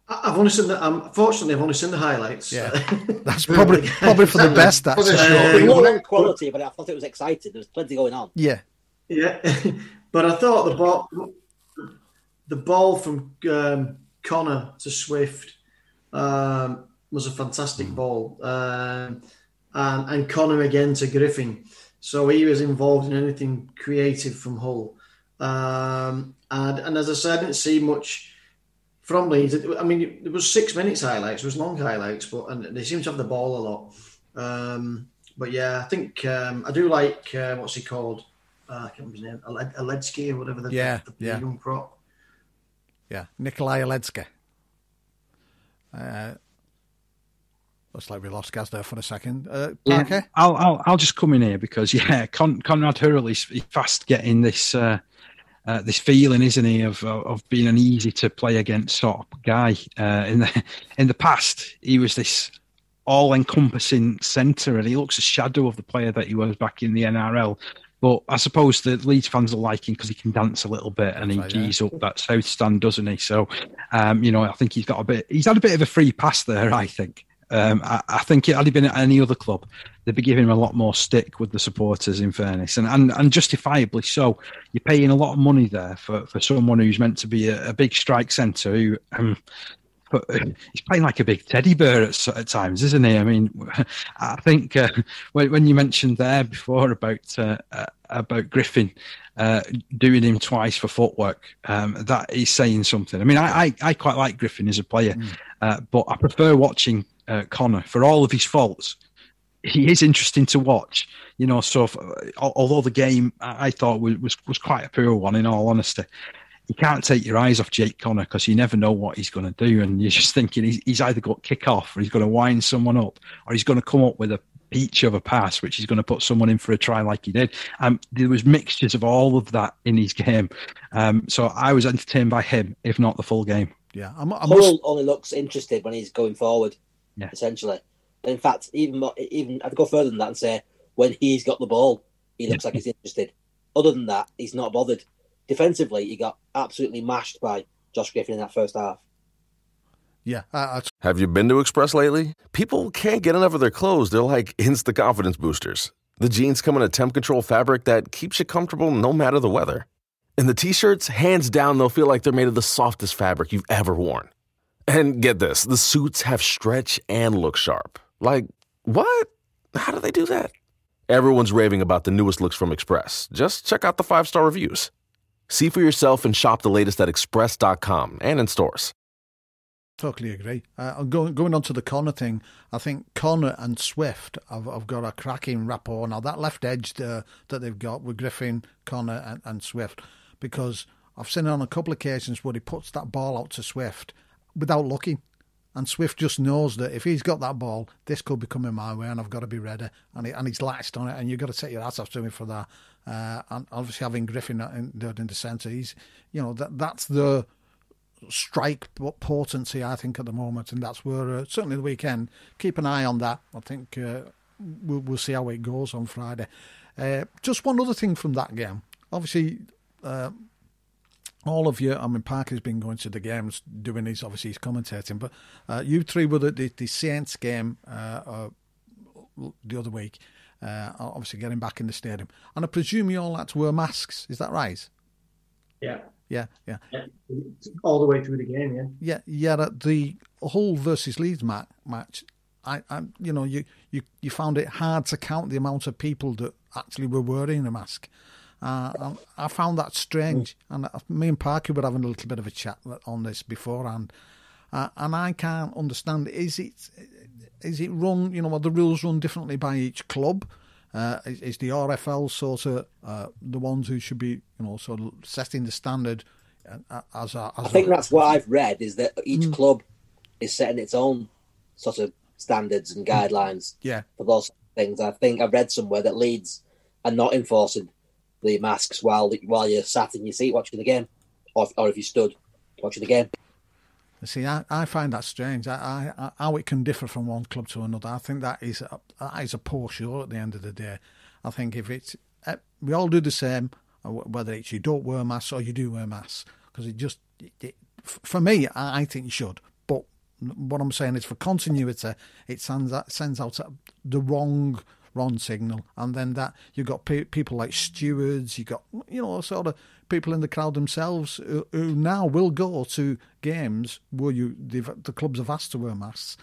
I've only seen unfortunately, I've only seen the highlights. Yeah, that's probably for the best. That's it wasn't quality, but I thought it was exciting. There was plenty going on. Yeah. But I thought the ball from Connor to Swift was a fantastic ball, and Connor again to Griffin. So he was involved in anything creative from Hull, and as I said, I didn't see much from Leeds. I mean, it was 6 minutes highlights. It was long highlights, and they seem to have the ball a lot. But yeah, I think I do like what's he called? I can't remember his name. Aledsky or whatever. The young prop. Yeah, Nikolai Aledsky. Looks like we lost Gaz there for a second. Parker? I'll just come in here because Conrad Hurley's fast getting this this feeling, isn't he, of being an easy to play against sort of guy. In the past, he was this all-encompassing centre, and he looks a shadow of the player that he was back in the NRL. But I suppose the Leeds fans are liking because he can dance a little bit and he gees up that south stand, doesn't he? So, I think he's had a bit of a free pass there, I think. I think had he been at any other club, they'd be giving him a lot more stick with the supporters, in fairness, and justifiably so. You're paying a lot of money there for someone who's meant to be a big strike centre who... but he's playing like a big teddy bear at times, isn't he? I mean, I think when you mentioned there before about Griffin doing him twice for footwork, that is saying something. I mean, I quite like Griffin as a player, but I prefer watching Connor for all of his faults. He is interesting to watch, So although the game I thought was quite a poor one, in all honesty. You can't take your eyes off Jake Connor because you never know what he's going to do. And you're just thinking he's either got to kick off or he's going to wind someone up or he's going to come up with a peach of a pass, which is going to put someone in for a try like he did. There was mixtures of all of that in his game. So I was entertained by him, if not the full game. Yeah, Hull only looks interested when he's going forward, essentially. And in fact, even I'd go further than that and say when he's got the ball, he looks like he's interested. Other than that, he's not bothered. Defensively, he got absolutely mashed by Josh Griffin in that first half. Yeah. Have you been to Express lately? People can't get enough of their clothes. They're like instant confidence boosters. The jeans come in a temp control fabric that keeps you comfortable no matter the weather. And the t-shirts, hands down, they'll feel like they're made of the softest fabric you've ever worn. And get this, the suits have stretch and look sharp. Like, what? How do they do that? Everyone's raving about the newest looks from Express. Just check out the 5-star reviews. See for yourself and shop the latest at express.com and in stores. Totally agree. Going on to the Connor thing, I think Connor and Swift have got a cracking rapport. Now, that left edge that they've got with Griffin, Connor and Swift, because I've seen it on a couple of occasions where he puts that ball out to Swift without looking. And Swift just knows that if he's got that ball, this could be coming my way and I've got to be ready. And he's latched on it, and you've got to take your ass off to him for that. And obviously having Griffin in the centre, he's, that's the strike potency, I think, at the moment. And that's where, certainly the weekend, keep an eye on that. I think we'll see how it goes on Friday. Just one other thing from that game. Obviously, all of you, Parker's been going to the games, doing his commentating, but you three were the Saints game the other week, obviously getting back in the stadium. And I presume you all had to wear masks, is that right? Yeah. Yeah. All the way through the game, Yeah, at the Hull versus Leeds match, you found it hard to count the amount of people that actually were wearing a mask. I found that strange. And me and Parky were having a little bit of a chat on this beforehand. And I can't understand, is it run, are the rules run differently by each club? Is the RFL sort of the ones who should be, sort of setting the standard? I think that's what I've read, is that each club is setting its own sort of standards and guidelines for those things. I think I've read somewhere that Leeds are not enforcing the masks while you're sat in your seat watching the game, or if you stood watching the game. See, I find that strange. How it can differ from one club to another. I think that is a poor show at the end of the day. I think if it's we all do the same, whether it's you don't wear masks or you do wear masks, because for me, I think you should. But what I'm saying is, for continuity, it sends out the wrong signal, and then that you've got people like stewards, you've got sort of people in the crowd themselves who now will go to games where the clubs have asked to wear masks,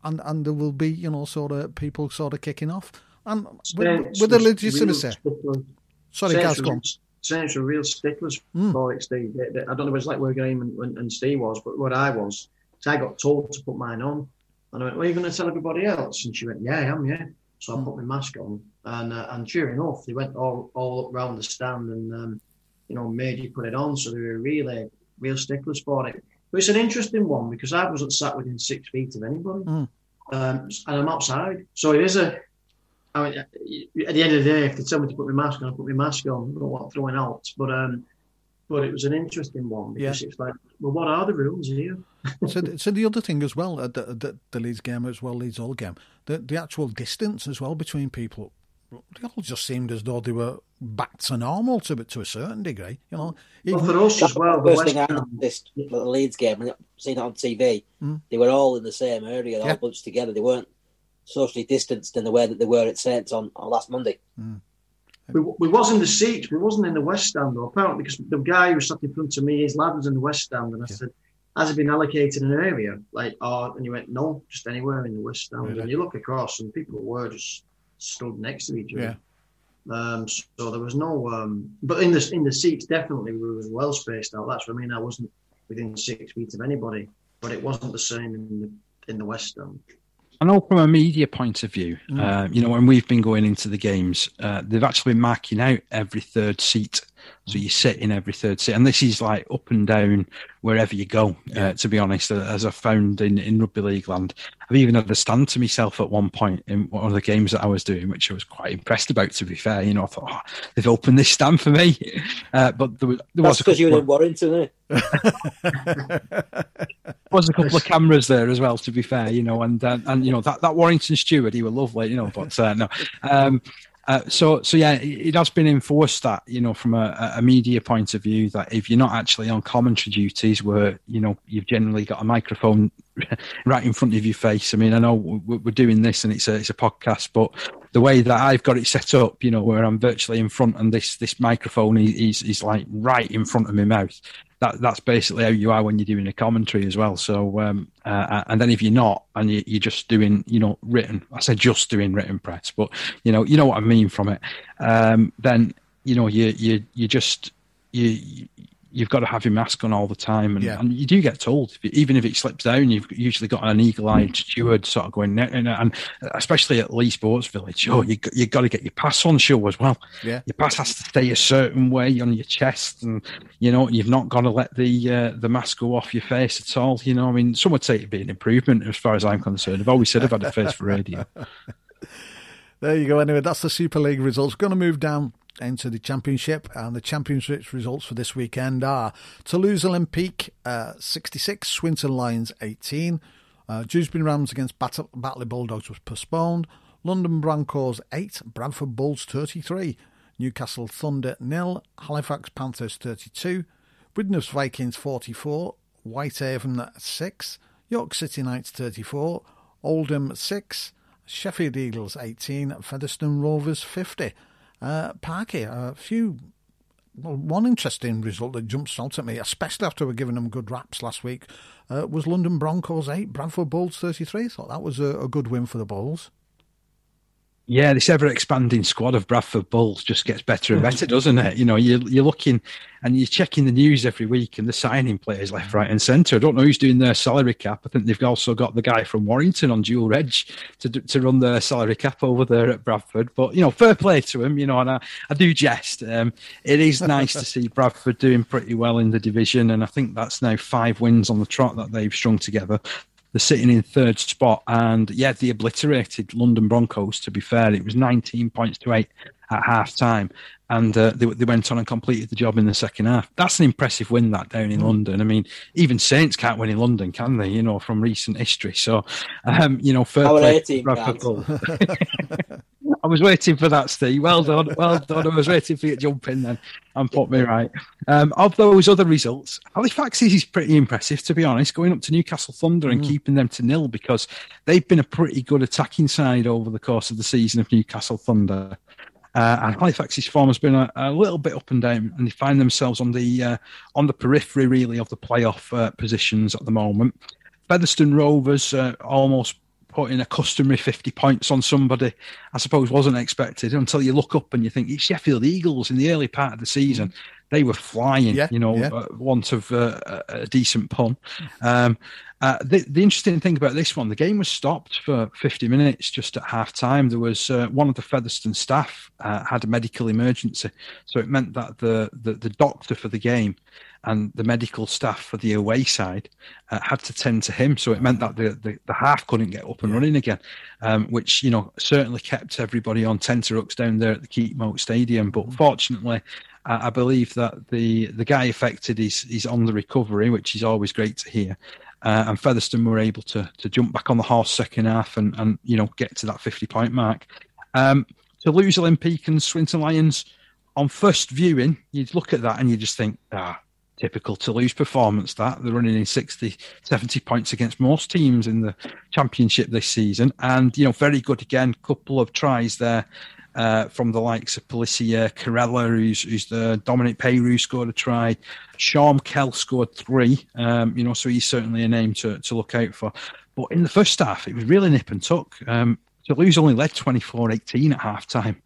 and there will be sort of people sort of kicking off, and with the legitimacy. Sorry, guys, go on. Saints were real sticklers for it, Steve. I don't know if it's like where Graham and Steve was, but what I was, so I got told to put mine on, and I went, "Well, are you going to tell everybody else?" And she went, "Yeah, I am, yeah." So I put my mask on, and sure enough, they went all around the stand and made you put it on. So they were really real sticklers for it. But it's an interesting one because I wasn't sat within 6 feet of anybody, and I'm outside. So it is at the end of the day, if they tell me to put my mask on, I put my mask on. I don't want throwing out, but it was an interesting one because it's like, well, what are the rules here? So the other thing as well, the Leeds game as well, Leeds Hull game, the actual distance as well between people, they all just seemed as though they were back to normal to a certain degree. Well, for us as well, the first thing I noticed at the Leeds game, and seen it on TV, they were all in the same area, all bunched together. They weren't socially distanced in the way that they were at Saints on last Monday. We was in the seats. We wasn't in the West Stand, though, apparently, because the guy who sat in front of me, his lad was in the West Stand, and I said, has it been allocated an area? And he went, no, just anywhere in the West Stand. Really? And you look across, and people were just stood next to each other. So there was no... but in the seats, definitely, we were well spaced out. That's what I mean. I wasn't within 6 feet of anybody, but it wasn't the same in the West Stand. I know from a media point of view, when we've been going into the games, they've actually been marking out every third seat. So you sit in every third seat. And this is like up and down wherever you go, to be honest, as I found in rugby league land. I've even had a stand to myself at one point in one of the games that I was doing, which I was quite impressed about, to be fair. I thought, they've opened this stand for me. But there was because you were in Warrington, eh? There was a couple of cameras there as well, to be fair, and that Warrington steward, he was lovely, but no. So yeah, it has been enforced that, from a media point of view, that if you're not actually on commentary duties where, you've generally got a microphone right in front of your face. I mean, I know we're doing this and it's a podcast, but the way that I've got it set up, where I'm virtually in front and this microphone is like right in front of my mouth. That's basically how you are when you're doing a commentary as well. So, and then if you're not, and you're just doing, written, I said just doing written press, but you know what I mean from it. Then you've got to have your mask on all the time, and you do get told, even if it slips down, you've usually got an eagle-eyed steward sort of going, and especially at Lee Sports Village, you've got to get your pass on show as well. Your pass has to stay a certain way on your chest, and you've not got to let the mask go off your face at all. I mean, some would say it'd be an improvement as far as I'm concerned. I've always said I've had a face for radio. There you go. Anyway, that's the Super League results. We're going to move down into the Championship, and the Championship results for this weekend are Toulouse Olympique 66, Swinton Lions 18, Dewsbury Rams against Batley Bulldogs was postponed, London Broncos 8, Bradford Bulls 33, Newcastle Thunder 0, Halifax Panthers 32, Widnes Vikings 44, Whitehaven 6, York City Knights 34, Oldham 6, Sheffield Eagles 18, Featherstone Rovers 50. Parky, one interesting result that jumps out at me, especially after we're giving them good raps last week, was London Broncos 8, Bradford Bulls 33. I thought that was a good win for the Bulls. Yeah, this ever-expanding squad of Bradford Bulls just gets better and better, doesn't it? You know, you're looking and you're checking the news every week and they're signing players left, right and centre. I don't know who's doing their salary cap. I think they've also got the guy from Warrington on dual reg to run their salary cap over there at Bradford. But, you know, fair play to him, you know, and I do jest. It is nice to see Bradford doing pretty well in the division, and I think that's now 5 wins on the trot that they've strung together. They're sitting in 3rd spot, and yeah, they obliterated London Broncos, to be fair. It was 19 points to 8 at half-time, and they went on and completed the job in the second half. That's an impressive win, that, down in London. I mean, even Saints can't win in London, can they, you know, from recent history? So, you know, fair play to Bradford. I was waiting for that, Steve. Well done. I was waiting for you to jump in then and put me right. Of those other results, Halifax is pretty impressive, to be honest, going up to Newcastle Thunder and keeping them to 0, because they've been a pretty good attacking side over the course of the season of Newcastle Thunder. And Halifax's form has been a little bit up and down, and they find themselves on the periphery, really, of the playoff positions at the moment. Featherstone Rovers almost putting a customary 50 points on somebody, I suppose, wasn't expected until you look up and you think it's Sheffield Eagles in the early part of the season. They were flying, want of a decent pun. The interesting thing about this one, the game was stopped for 50 minutes just at half-time. There was one of the Featherstone staff had a medical emergency, so it meant that the doctor for the game and the medical staff for the away side had to tend to him. So it meant that the half couldn't get up and running again, which, you know, certainly kept everybody on tenterhooks down there at the Keith Moat Stadium. But fortunately, I believe that the guy affected is on the recovery, which is always great to hear. And Featherstone were able to jump back on the horse second half and you know, get to that 50-point mark. Toulouse Olympique and Swinton Lions, on first viewing, you'd look at that and you just think, typical Toulouse performance, that. They're running in 60, 70 points against most teams in the championship this season. And, you know, very good again, couple of tries there from the likes of Policia, Carella, who's the Dominic Peyrou scored a try. Sean Kell scored 3, you know, so he's certainly a name to look out for. But in the first half, it was really nip and tuck. Toulouse only led 24-18 at half-time.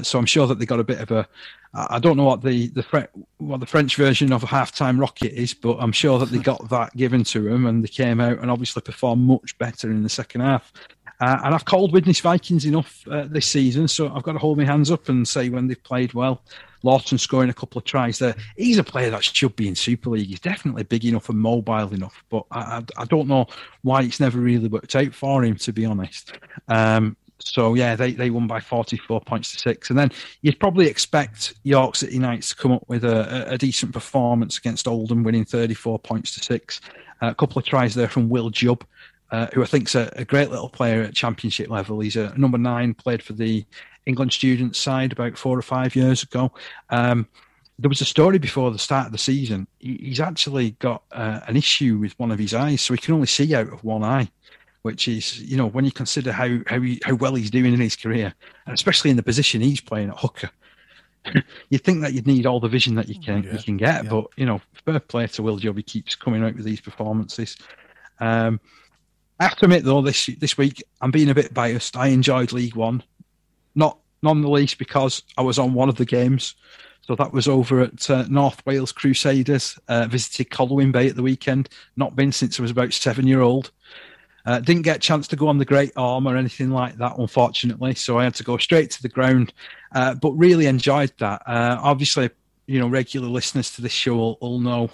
So I'm sure that they got a bit of a... I don't know what the French version of a half-time rocket is, but I'm sure that they got that given to them, and they came out and obviously performed much better in the second half. And I've called Widnes Vikings enough this season, so I've got to hold my hands up and say when they've played well. Lawton scoring a couple of tries there. He's a player that should be in Super League. He's definitely big enough and mobile enough, but I don't know why it's never really worked out for him, to be honest. So, yeah, they won by 44 points to 6. And then you'd probably expect York City Knights to come up with a decent performance against Oldham, winning 34 points to 6. A couple of tries there from Will Jubb, who I think's a great little player at championship level. He's a number 9, played for the England students side about 4 or 5 years ago. There was a story before the start of the season. He's actually got an issue with one of his eyes, so he can only see out of one eye, which is, you know, when you consider how well he's doing in his career, and especially in the position he's playing at hooker, you'd think that you'd need all the vision that you can get. But, you know, fair play to Will Jubb. He keeps coming out with these performances. I have to admit, though, this week, I'm being a bit biased. I enjoyed League One, none the least because I was on one of the games. So that was over at North Wales Crusaders. Visited Colwyn Bay at the weekend. Not been since I was about 7-year-old. Didn't get a chance to go on the Great Orme or anything like that, unfortunately. So I had to go straight to the ground. But really enjoyed that. Obviously, you know, regular listeners to this show will know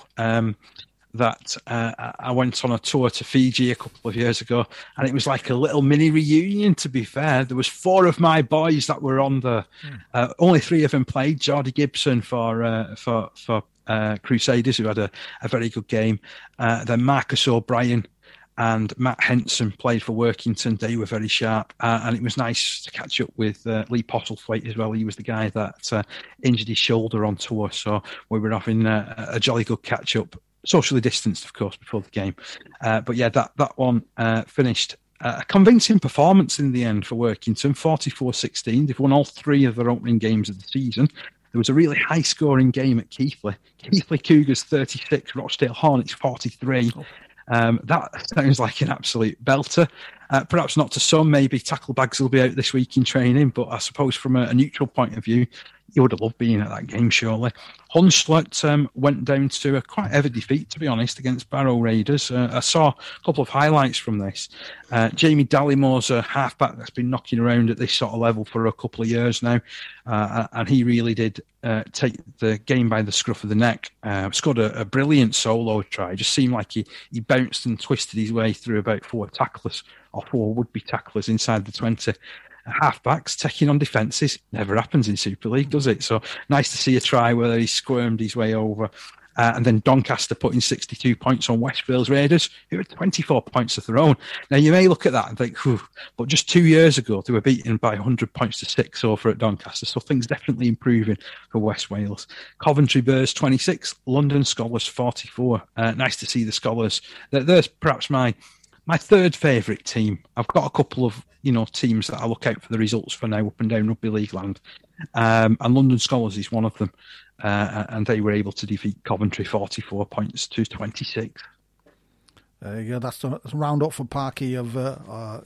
that I went on a tour to Fiji a couple of years ago, and it was like a little mini reunion, to be fair. There was 4 of my boys that were on the... only 3 of them played. Jordy Gibson for Crusaders, who had a very good game. Then Marcus O'Brien and Matt Henson played for Workington. They were very sharp, and it was nice to catch up with Lee Postlethwaite as well. He was the guy that injured his shoulder on tour, so we were having a jolly good catch-up. Socially distanced, of course, before the game. But yeah, that one finished a convincing performance in the end for Workington, 44-16. They've won all 3 of their opening games of the season. There was a really high-scoring game at Keighley. Keighley Cougars 36, Rochdale Hornets 43. That sounds like an absolute belter. Perhaps not to some, maybe tackle bags will be out this week in training, but I suppose from a neutral point of view, you would have loved being at that game, surely. Hunslet went down to a quite heavy defeat, to be honest, against Barrow Raiders. I saw a couple of highlights from this. Jamie Dallymore's a halfback that's been knocking around at this sort of level for a couple of years now, and he really did take the game by the scruff of the neck. Scored a brilliant solo try. It just seemed like he bounced and twisted his way through about four would-be tacklers inside the 20. Halfbacks taking on defences never happens in Super League, does it? So nice to see a try where he squirmed his way over. And then Doncaster putting 62 points on Westville's Raiders, who had 24 points of their own. Now, you may look at that and think, but just 2 years ago, they were beaten by 100 points to 6 over at Doncaster. So things definitely improving for West Wales. Coventry Bears 26, London Scholars 44. Nice to see the Scholars. There's perhaps my third favourite team. I've got a couple of teams that I look out for the results for now up and down Rugby League land, and London Scholars is one of them, and they were able to defeat Coventry 44 points to 26. Yeah, that's a round up for Parky of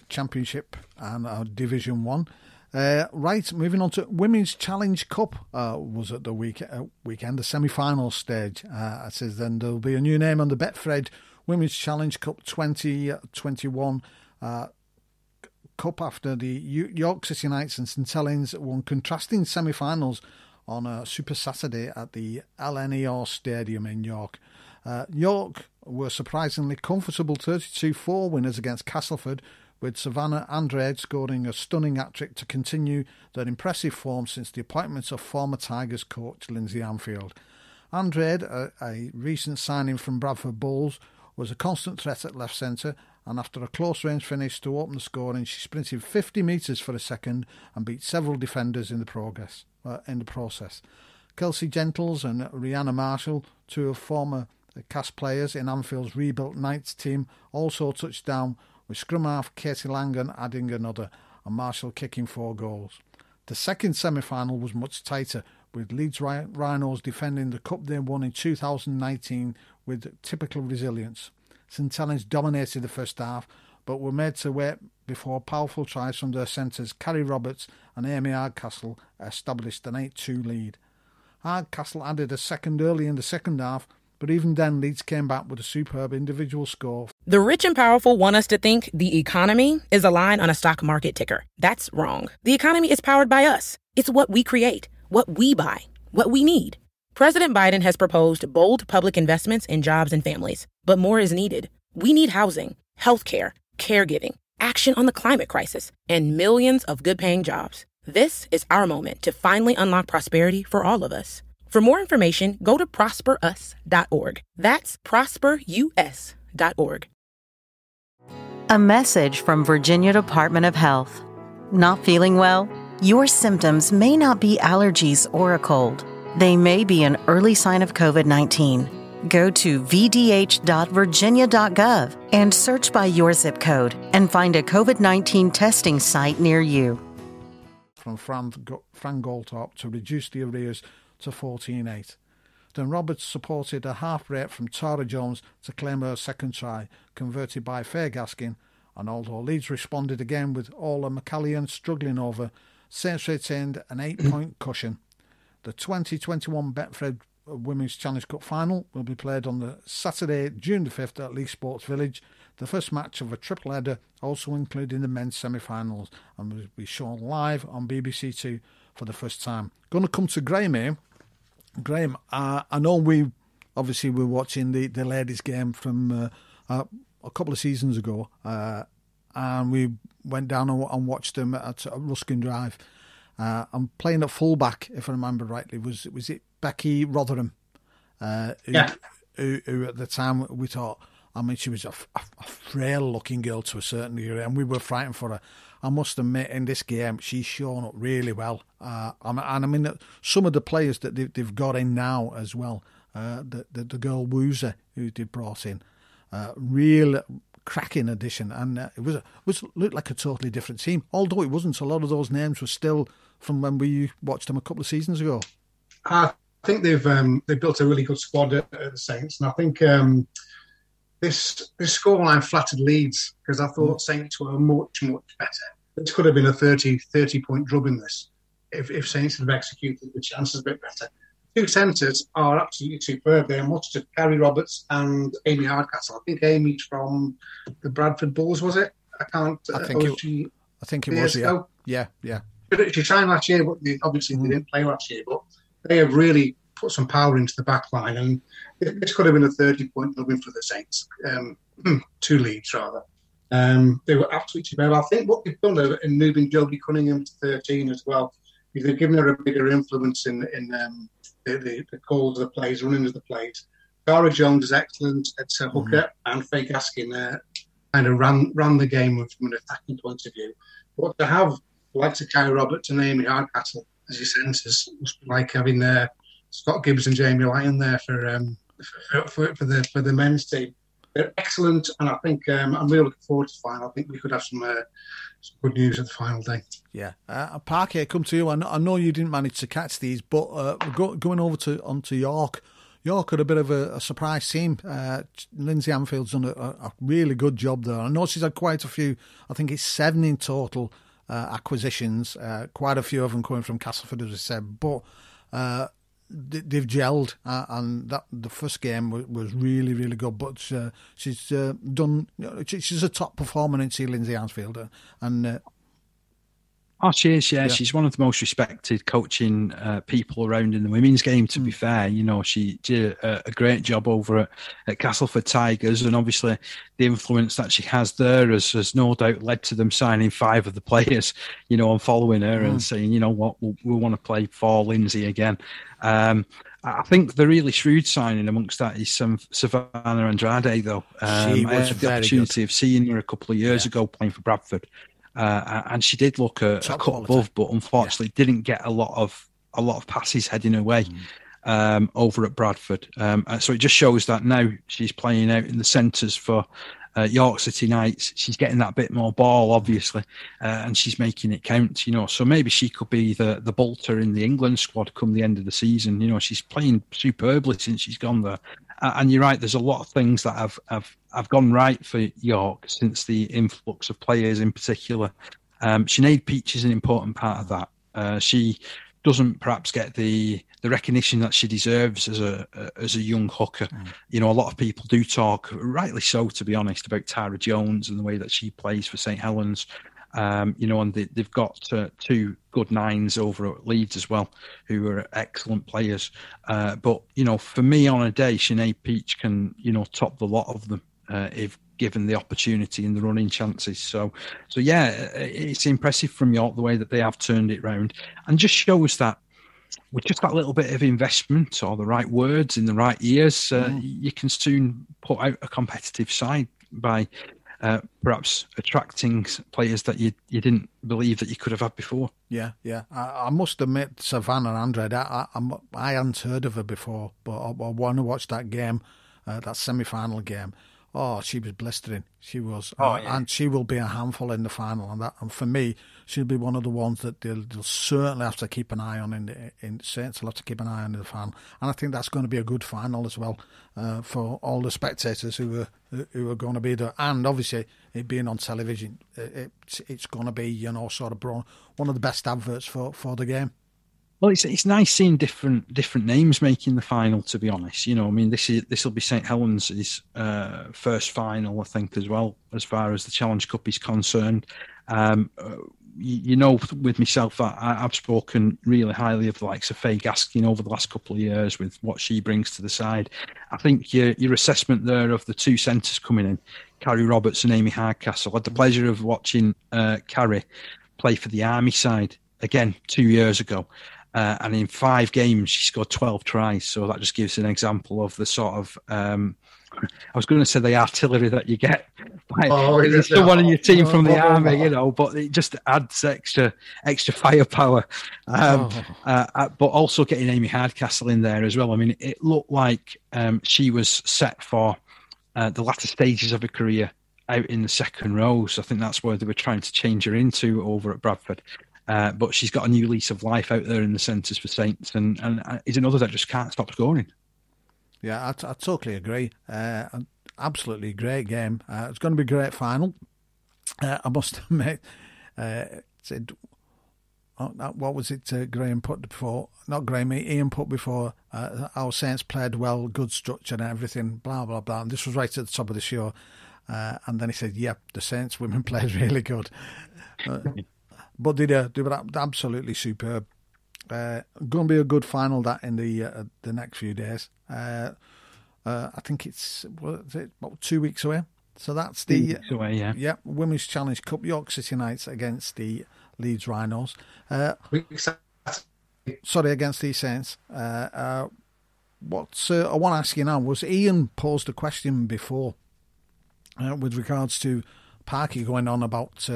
Championship and Division 1. Right, moving on to Women's Challenge Cup was at the weekend, the semi-final stage. It says then there'll be a new name on the Betfred Women's Challenge Cup 2021 Cup after the York City Knights and St Helens won contrasting semi-finals on a Super Saturday at the LNER Stadium in York. York were surprisingly comfortable 32-4 winners against Castleford, with Savannah Andrade scoring a stunning hat-trick to continue their impressive form since the appointment of former Tigers coach Lindsay Anfield. Andrade, a recent signing from Bradford Bulls, was a constant threat at left centre, and after a close-range finish to open the scoring, she sprinted 50 metres for a second and beat several defenders in the process. Kelsey Gentles and Rihanna Marshall, two of former cast players in Anfield's rebuilt Knights team, also touched down, with scrum half Katie Langan adding another and Marshall kicking 4 goals. The second semi-final was much tighter, with Leeds Rhinos defending the cup they won in 2019 with typical resilience. St Helens dominated the first half, but were made to wait before powerful tries from their centres Carrie Roberts and Amy Hardcastle established an 8-2 lead. Hardcastle added a second early in the second half, but even then Leeds came back with a superb individual score. The rich and powerful want us to think the economy is a line on a stock market ticker. That's wrong. The economy is powered by us. It's what we create, what we buy, what we need. President Biden has proposed bold public investments in jobs and families, but more is needed. We need housing, healthcare, caregiving, action on the climate crisis, and millions of good-paying jobs. This is our moment to finally unlock prosperity for all of us. For more information, go to prosperus.org. That's prosperus.org. A message from Virginia Department of Health. Not feeling well? Your symptoms may not be allergies or a cold. They may be an early sign of COVID-19. Go to vdh.virginia.gov and search by your zip code and find a COVID-19 testing site near you. From Frank Goldthorpe to reduce the arrears to 14-8. Then Roberts supported a half break from Tara Jones to claim her second try, converted by Faye Gaskin, and although Leeds responded again with Ola McCallion struggling over, Saints retained an 8-point cushion. The 2021 Betfred Women's Challenge Cup final will be played on the Saturday, June the 5th at Leigh Sports Village, the first match of a triple header, also including the men's semi-finals, and will be shown live on BBC Two for the first time. Going to come to Graham here. Graham, I know we were watching the ladies' game from a couple of seasons ago, and we went down and watched them at Ruskin Drive. I'm playing at fullback, if I remember rightly. Was it Becky Rotherham? Who at the time we thought, she was a frail-looking girl to a certain degree, and we were frightened for her. I must admit, in this game, she's shown up really well. Some of the players that they've got in now as well, the girl Woozer who they brought in, real cracking addition, and it looked like a totally different team. Although it wasn't, a lot of those names were still from when we watched them a couple of seasons ago. I think they've built a really good squad at the Saints, and I think this scoreline flattered Leeds because I thought Saints were much, much better. This could have been a 30-point drub in this if Saints had executed the chances a bit better. Two centres are absolutely superb. They're much to Gary Roberts and Amy Hardcastle. I think Amy's from the Bradford Bulls, was it? I think it was. Yeah. She signed last year, but they didn't play last year. But they have really put some power into the back line, and this could have been a 30-point win for the Saints. 2 leads, rather. They were absolutely superb. I think what they've done in moving Jodie Cunningham to 13 as well is they've given her a bigger influence in the calls of the plays, running of the plays. Cara Jones is excellent at hooker, and Faye Gaskin kind of ran the game from an attacking point of view. But to have the likes of Gary Roberts and Amy Hardcastle as your centres must be like having Scott Gibbs and Jamie Lyon there for the men's team. They're excellent, and I think I'm really looking forward to the final. I think we could have some good news at the final day. Yeah, Parker, come to you. I know you didn't manage to catch these, but going over onto York. York had a bit of a surprise team. Lindsay Anfield's done a really good job there. I know she's had quite a few. I think it's 7 in total acquisitions. Quite a few of them coming from Castleford, as I said, but. They've gelled, and the first game was really, really good. But she's done. She's a top performer in Lindsay Anfield, and she is. Yeah, she's one of the most respected coaching people around in the women's game. To be fair, she did a great job over at Castleford Tigers, and obviously the influence that she has there has no doubt led to them signing 5 of the players. And following her and saying, what, we want to play for Lindsay again. I think the really shrewd signing amongst that is Savannah Andrade, though. I had the opportunity of seeing her a couple of years ago playing for Bradford, and she did look a cut above, but unfortunately didn't get a lot of passes heading her way over at Bradford. So it just shows that now she's playing out in the centres for York City Knights. She's getting that bit more ball, obviously, and she's making it count. So maybe she could be the bolter in the England squad come the end of the season. She's playing superbly since she's gone there. And you're right, there's a lot of things that have gone right for York since the influx of players in particular. Sinead Peach is an important part of that. She doesn't perhaps get the recognition that she deserves as a young hooker. A lot of people do talk, rightly so, to be honest, about Tara Jones and the way that she plays for St Helens. And they've got 2 good 9s over at Leeds as well, who are excellent players. But for me, on a day, Sinead Peach can top the lot of them if given the opportunity and the running chances. So yeah, it's impressive from York the way that they have turned it round, and just shows that with just that little bit of investment or the right words in the right ears, you can soon put out a competitive side by perhaps attracting players that you didn't believe that you could have had before. Yeah. I must admit, Savannah Andrade, I hadn't heard of her before, but I want to watch that game, that semi-final game. Oh, she was blistering. She was, and she will be a handful in the final. And for me, she'll be one of the ones that they'll certainly have to keep an eye on in Saints. They'll have to keep an eye on in the final, and I think that's going to be a good final as well for all the spectators who are going to be there. And obviously, it being on television, it's going to be sort of one of the best adverts for the game. Well, it's nice seeing different names making the final, to be honest. This will be St Helens' first final, I think, as well, as far as the Challenge Cup is concerned. With myself, I've spoken really highly of the likes of Faye Gaskin over the last couple of years with what she brings to the side. I think your assessment there of the 2 centres coming in, Carrie Roberts and Amy Hardcastle. I had the pleasure of watching Carrie play for the Army side, again, 2 years ago. And in 5 games, she scored 12 tries. So that just gives an example of the sort of, I was going to say the artillery that you get by someone in your team from the Army, but it just adds extra firepower. But also getting Amy Hardcastle in there as well. I mean, it looked like she was set for the latter stages of her career out in the second row. So I think that's where they were trying to change her into over at Bradford. But she's got a new lease of life out there in the centres for Saints, and is another that just can't stop scoring. Yeah, I totally agree. And absolutely great game. It's going to be a great final. I must admit, said, what was it Graham put before? Not Graham, Ian put before, our Saints played well, good structure and everything, blah, blah, blah. And this was right at the top of the show. And then he said, the Saints women played really good. But they were absolutely superb. Going to be a good final that in the next few days. I think it's about 2 weeks away. So that's the 2 weeks away, yeah. Women's Challenge Cup, York City Knights against the Leeds Rhinos. Against the Saints. What I want to ask you now was, Ian posed a question before with regards to Parky going on about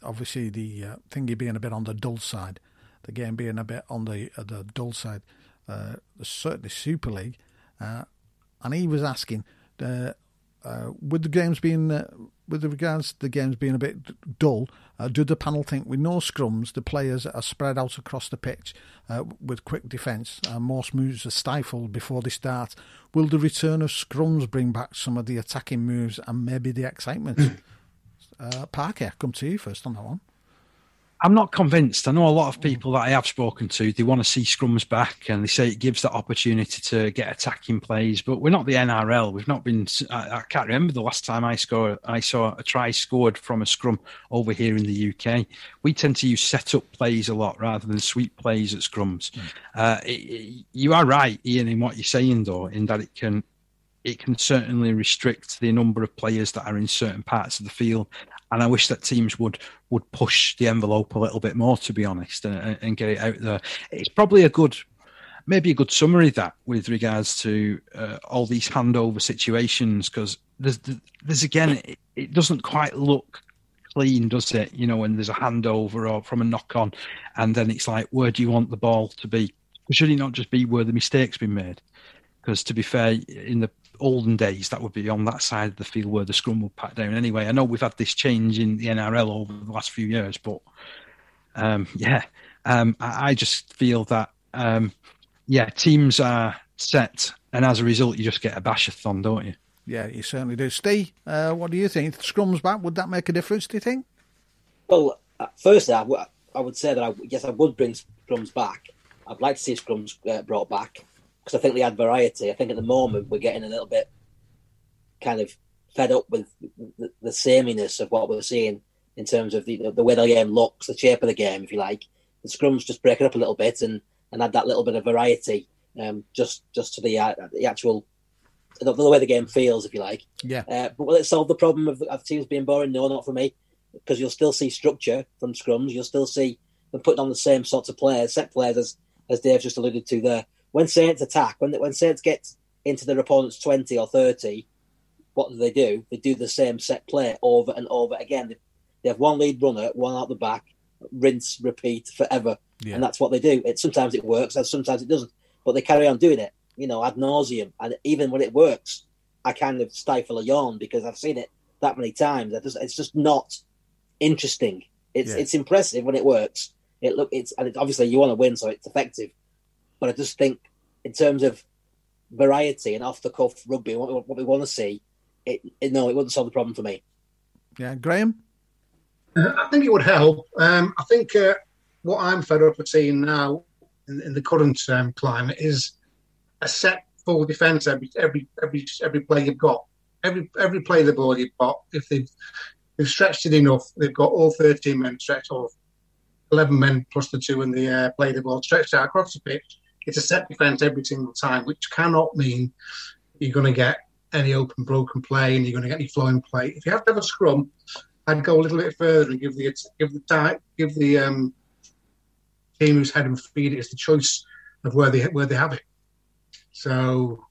obviously the thingy being a bit on the dull side, the game being a bit on the dull side, certainly Super League, and he was asking, with the games being with regards to the games being a bit dull, do the panel think with no scrums the players are spread out across the pitch with quick defence, most moves are stifled before they start? Will the return of scrums bring back some of the attacking moves and maybe the excitement? Parker, come to you first on that one. I'm not convinced. I know a lot of people that I have spoken to, they want to see scrums back and they say it gives that opportunity to get attacking plays, but we're not the NRL. We've not been, I can't remember the last time I saw a try scored from a scrum over here in the UK. We tend to use set-up plays a lot rather than sweep plays at scrums. You are right, Ian, in what you're saying, though, in that it can certainly restrict the number of players that are in certain parts of the field. And I wish that teams would push the envelope a little bit more, to be honest, and get it out there. It's probably maybe a good summary that with regards to all these handover situations, because there's again, it doesn't quite look clean, does it? You know, when there's a handover or from a knock on, and then it's like, where do you want the ball to be? Should it not just be where the mistake's been made? Because to be fair, in the olden days, that would be on that side of the field where the scrum would pat down anyway. I know we've had this change in the NRL over the last few years, but I just feel that teams are set, and as a result, you just get a bashathon, don't you? Yeah, you certainly do. Steve, what do you think? If the scrum's back, would that make a difference, do you think? Well, firstly, I would say that I would bring scrums back. I'd like to see scrums brought back, because I think they add variety. I think at the moment we're getting a little bit kind of fed up with the sameness of what we're seeing in terms of the way the game looks, the shape of the game, if you like. The scrums just break it up a little bit and add that little bit of variety, just to the actual the way the game feels, if you like. Yeah. But will it solve the problem of teams being boring? No, not for me, because you'll still see structure from scrums. You'll still see them putting on the same sorts of players, set players, as Dave just alluded to there. When Saints attack, when Saints get into their opponent's 20 or 30, what do? They do the same set play over and over again. They have one lead runner, one out the back, rinse, repeat forever. Yeah. And that's what they do. Sometimes it works, and sometimes it doesn't. But they carry on doing it, ad nauseum. And even when it works, I kind of stifle a yawn because I've seen it that many times. It's just not interesting. It's impressive when it works. And obviously you want to win, so it's effective. But I just think, in terms of variety and off-the-cuff rugby, what we want to see, it wouldn't solve the problem for me. Yeah, Graham? I think it would help. I think what I'm fed up with seeing now in the current climate is a set full defence every play you've got. Every play the ball you've got, if they've stretched it enough, they've got all 13 men stretched, or 11 men plus the 2 in the play the ball stretched out across the pitch. It's a set defence every single time, which cannot mean you're going to get any open, broken play and you're going to get any flowing play. If you have to have a scrum, I'd go a little bit further and give the team whose head and feet it is the choice of where they have it, so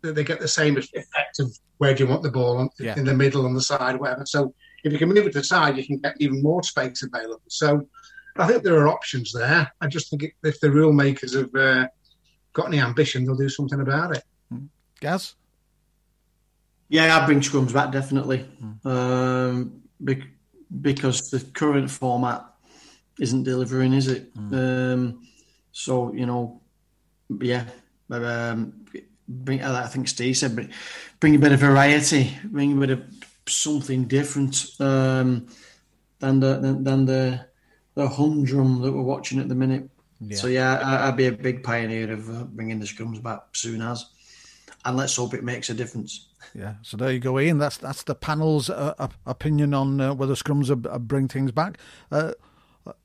they get the same effect of where do you want the ball in the middle, on the side, whatever. So if you can move it to the side, you can get even more space available. So I think there are options there. I just think if the rule makers have got any ambition, they'll do something about it. Gaz? Yeah, I'd bring scrums back, definitely. Because the current format isn't delivering, is it? I think Steve said, bring a bit of variety, bring a bit of something different than the humdrum that we're watching at the minute. Yeah. So I'd be a big pioneer of bringing the scrums back soon as, and let's hope it makes a difference. Yeah, so there you go, Ian. That's the panel's opinion on whether scrums bring things back.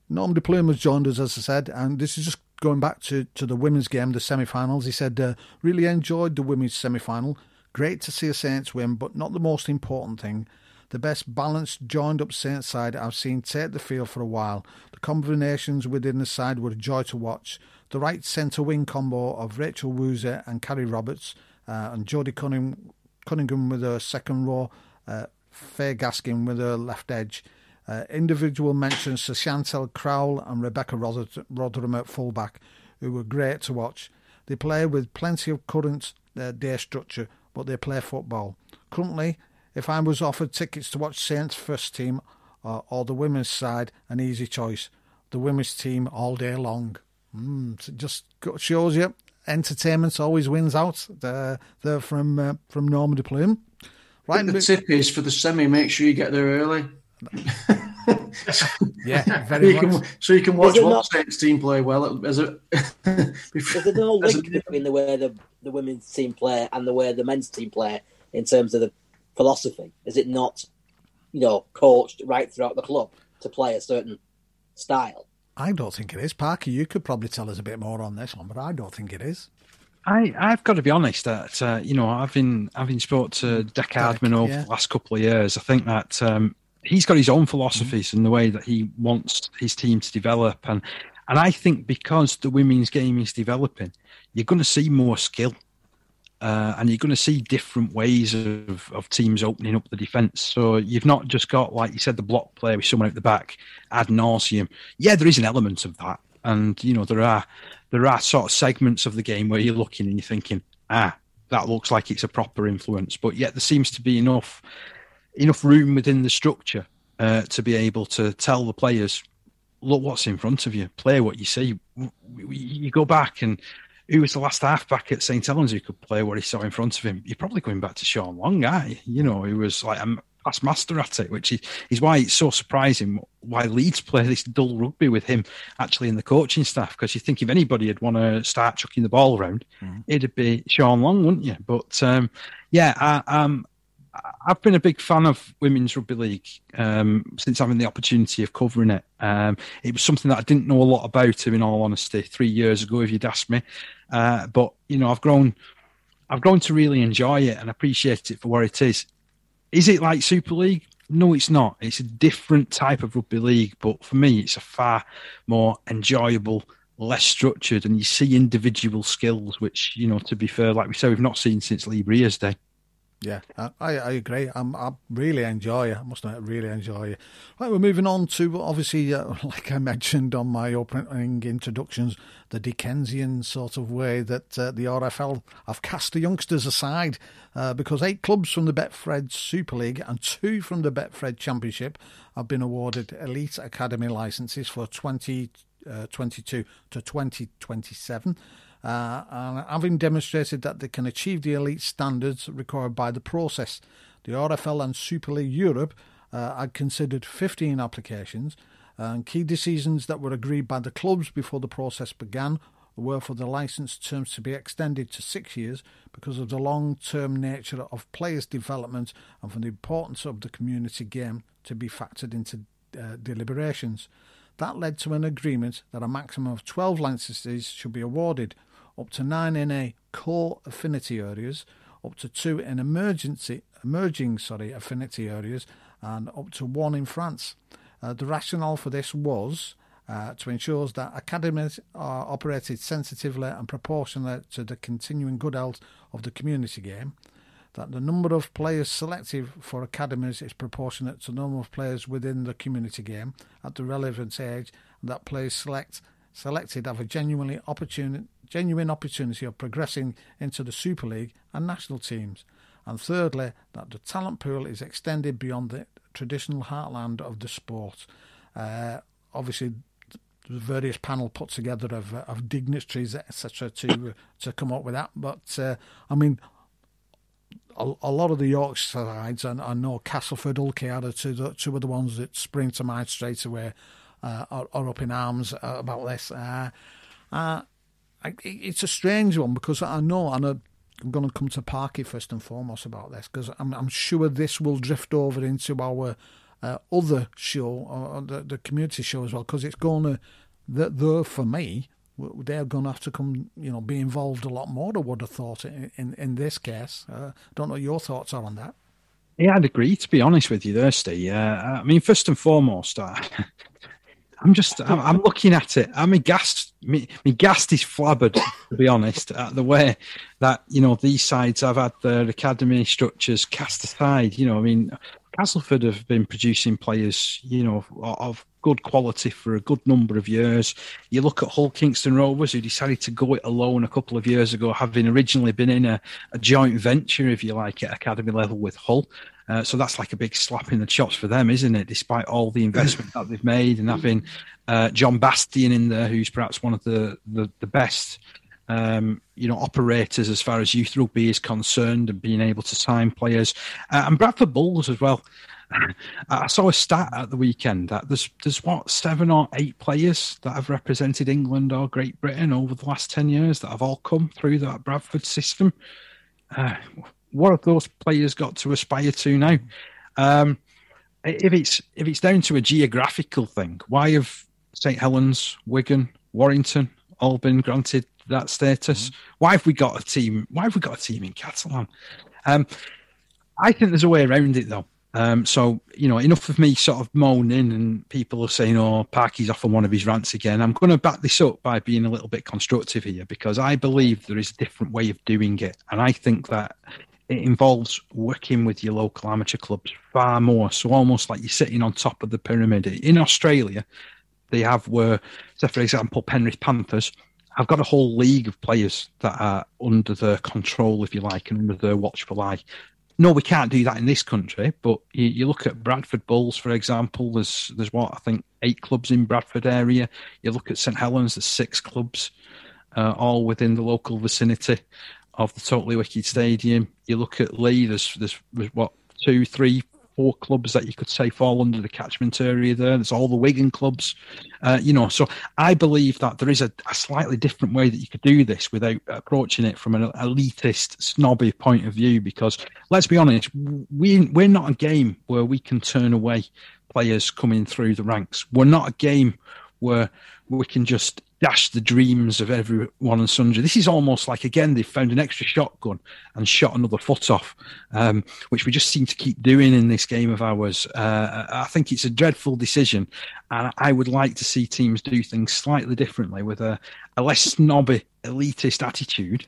Norm de Plume has joined us, as I said, and this is just going back to the women's game, the semi-finals. He said, really enjoyed the women's semi-final. Great to see a Saints win, but not the most important thing. The best balanced, joined-up Saints side I've seen take the field for a while. The combinations within the side were a joy to watch. The right centre-wing combo of Rachel Woozer and Carrie Roberts and Jodie Cunningham with her second row, Faye Gaskin with her left edge. Individual mentions to Chantel Crowell and Rebecca Rotherham at fullback, who were great to watch. They play with plenty of current day structure, but they play football. Currently, if I was offered tickets to watch Saints first team or the women's side, an easy choice. The women's team all day long. So just shows you entertainment always wins out. They're from Norman de Plume. Right, the tip is for the semi, make sure you get there early. Yeah, very much. So you can watch one Saints team play well. Is there no link between the way the women's team play and the way the men's team play in terms of the philosophy? Is it not, coached right throughout the club to play a certain style? I don't think it is. Parker, you could probably tell us a bit more on this one, but I don't think it is. I've got to be honest that having spoke to Deck Hardman over the last couple of years, I think that he's got his own philosophies and the way that he wants his team to develop, and I think because the women's game is developing, you're going to see more skill, and you're going to see different ways of teams opening up the defence. So you've not just got, like you said, the block play with someone at the back ad nauseum. Yeah, there is an element of that, and there are sort of segments of the game where you're looking and you're thinking, that looks like it's a proper influence, but yet there seems to be enough room within the structure to be able to tell the players, look what's in front of you, play what you see. You go back and who was the last half-back at St. Helens who could play what he saw in front of him? You're probably going back to Sean Long, guy. He was like a past master at it, which is why it's so surprising why Leeds play this dull rugby with him actually in the coaching staff, because you think if anybody would want to start chucking the ball around, it'd be Sean Long, wouldn't you? But I've been a big fan of Women's Rugby League since having the opportunity of covering it. It was something that I didn't know a lot about, in all honesty, 3 years ago, if you'd asked me. But I've grown to really enjoy it and appreciate it for what it is. Is it like Super League? No, it's not. It's a different type of rugby league, but for me, it's a far more enjoyable, less structured, and you see individual skills, which, to be fair, like we said, we've not seen since Lee Breer's day. Yeah, I agree. I really enjoy it. I must admit, I really enjoy it. Right, we're moving on to, obviously, like I mentioned on my opening introductions, the Dickensian sort of way that the RFL have cast the youngsters aside because 8 clubs from the Betfred Super League and 2 from the Betfred Championship have been awarded Elite Academy licences for 2022 to 2027. And having demonstrated that they can achieve the elite standards required by the process, the RFL and Super League Europe had considered 15 applications, and key decisions that were agreed by the clubs before the process began were for the licence terms to be extended to 6 years because of the long-term nature of players' development and for the importance of the community game to be factored into deliberations. That led to an agreement that a maximum of 12 licences should be awarded, up to 9 in a core affinity areas, up to 2 in emerging affinity areas, and up to 1 in France. The rationale for this was to ensure that academies are operated sensitively and proportionate to the continuing good health of the community game, that the number of players selected for academies is proportionate to the number of players within the community game at the relevant age, and that players selected have a genuine opportunity of progressing into the Super League and national teams. And thirdly, that the talent pool is extended beyond the traditional heartland of the sport. Obviously, various panel put together of dignitaries, etc., to come up with that. But I mean, a lot of the Yorkshire sides, and I know Castleford, Ulkey are two of the ones that spring to mind straight away, are up in arms about this. It's a strange one because I know I'm going to come to Parky first and foremost about this, because I'm sure this will drift over into our other show, or the community show as well, because it's going to, for me, they're going to have to come, be involved a lot more, I would have thought, in this case. Don't know what your thoughts are on that. Yeah, I'd agree, to be honest with you there, Steve. I mean, first and foremost, I'm looking at it. I mean, my gas is flabbered, to be honest, at the way that, these sides have had their academy structures cast aside. I mean, Castleford have been producing players, of good quality for a good number of years. You look at Hull Kingston Rovers, who decided to go it alone a couple of years ago, having originally been in a joint venture, if you like, at academy level with Hull. So that's like a big slap in the chops for them, isn't it? Despite all the investment that they've made, and having John Bastian in there, who's perhaps one of the best, operators as far as youth rugby is concerned, and being able to sign players, and Bradford Bulls as well. I saw a stat at the weekend that there's 7 or 8 players that have represented England or Great Britain over the last 10 years that have all come through that Bradford system. What have those players got to aspire to now? If it's down to a geographical thing, why have St Helens, Wigan, Warrington all been granted that status? Why have we got a team? Why have we got a team in Catalan? I think there's a way around it, though. So, enough of me sort of moaning and people are saying, Parky's off on one of his rants again. I'm going to back this up by being a little bit constructive here, because I believe there is a different way of doing it. And I think that it involves working with your local amateur clubs far more. So almost like you're sitting on top of the pyramid. In Australia, they have so for example, Penrith Panthers have got a whole league of players that are under their control, if you like, and under their watchful eye. No, we can't do that in this country, but you look at Bradford Bulls, for example, there's 8 clubs in Bradford area. You look at St Helens, there's 6 clubs, all within the local vicinity of the Totally Wicked Stadium. You look at Leigh, there's 2, 3, 4 clubs that you could say fall under the catchment area there. There's all the Wigan clubs, So I believe that there is a slightly different way that you could do this without approaching it from an elitist, snobby point of view. Because let's be honest, we're not a game where we can turn away players coming through the ranks. We're not a game where we can just dash the dreams of everyone and sundry. This is almost like, again, they've found an extra shotgun and shot another foot off, which we just seem to keep doing in this game of ours. I think it's a dreadful decision, and I would like to see teams do things slightly differently with a less snobby, elitist attitude,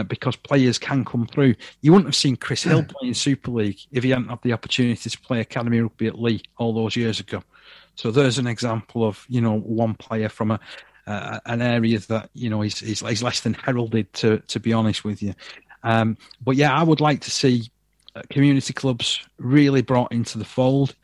because players can come through. You wouldn't have seen Chris Hill playing Super League if he hadn't had the opportunity to play academy rugby at Leigh all those years ago. So there's an example of, one player from an area that, is less than heralded, to be honest with you. But yeah, I would like to see community clubs really brought into the fold.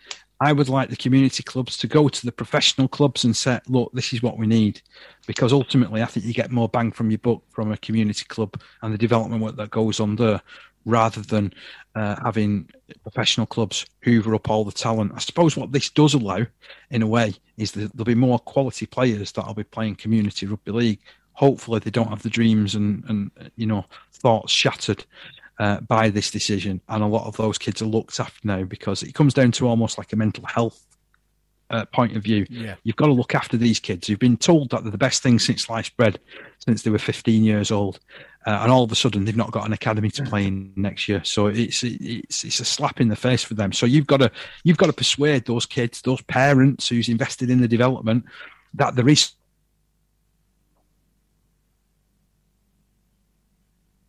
I would like the community clubs to go to the professional clubs and say, look, this is what we need. Because ultimately, I think you get more bang from your buck from a community club and the development work that goes on there, rather than having professional clubs hoover up all the talent. I suppose what this does allow, in a way, is that there'll be more quality players that'll be playing community rugby league. Hopefully they don't have the dreams and thoughts shattered by this decision. And a lot of those kids are looked after now, because it comes down to almost like a mental health point of view. Yeah. You've got to look after these kids who've been told that they're the best thing since sliced bread since they were 15 years old, and all of a sudden they've not got an academy to play in next year. So it's a slap in the face for them. So you've got to persuade those kids, those parents who's invested in the development, that there is.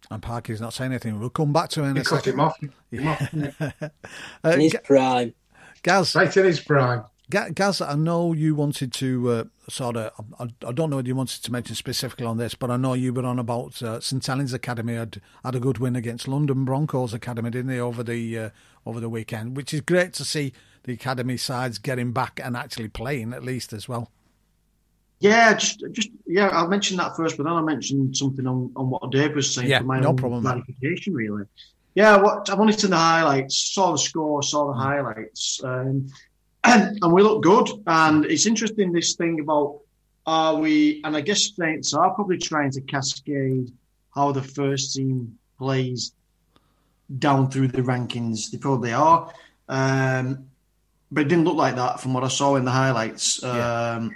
And Parky's not saying anything. We'll come back to him in a cut second. him off. In his prime. Gaz. Right in his prime. Gaz, I know you wanted to I don't know what you wanted to mention specifically on this, but I know you were on about St Helens Academy had a good win against London Broncos Academy, didn't they, over the weekend, which is great to see the academy sides getting back and actually playing at least as well. I'll mention that first, but then I'll mention something on what Dave was saying for my own clarification, really. Yeah, I wanted to the highlights, saw the score, saw the highlights, and we look good. And it's interesting, this thing about and I guess Saints are probably trying to cascade how the first team plays down through the rankings. They probably are. But it didn't look like that from what I saw in the highlights of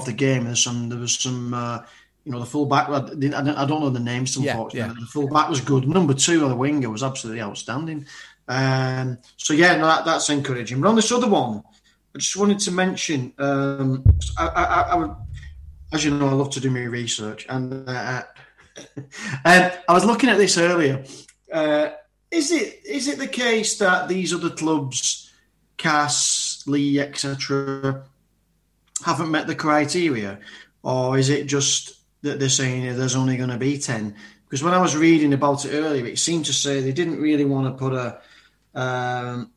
the game. There was some the fullback. I don't know the names, unfortunately. The fullback was good. Number 2 on the winger was absolutely outstanding. That's encouraging. But on this other one, I just wanted to mention. I would, as you know, I love to do my research, and I was looking at this earlier. Is it the case that these other clubs, Cass, Lee, etc., haven't met the criteria, or is it just that they're saying there's only going to be 10? Because when I was reading about it earlier, it seemed to say they didn't really want to put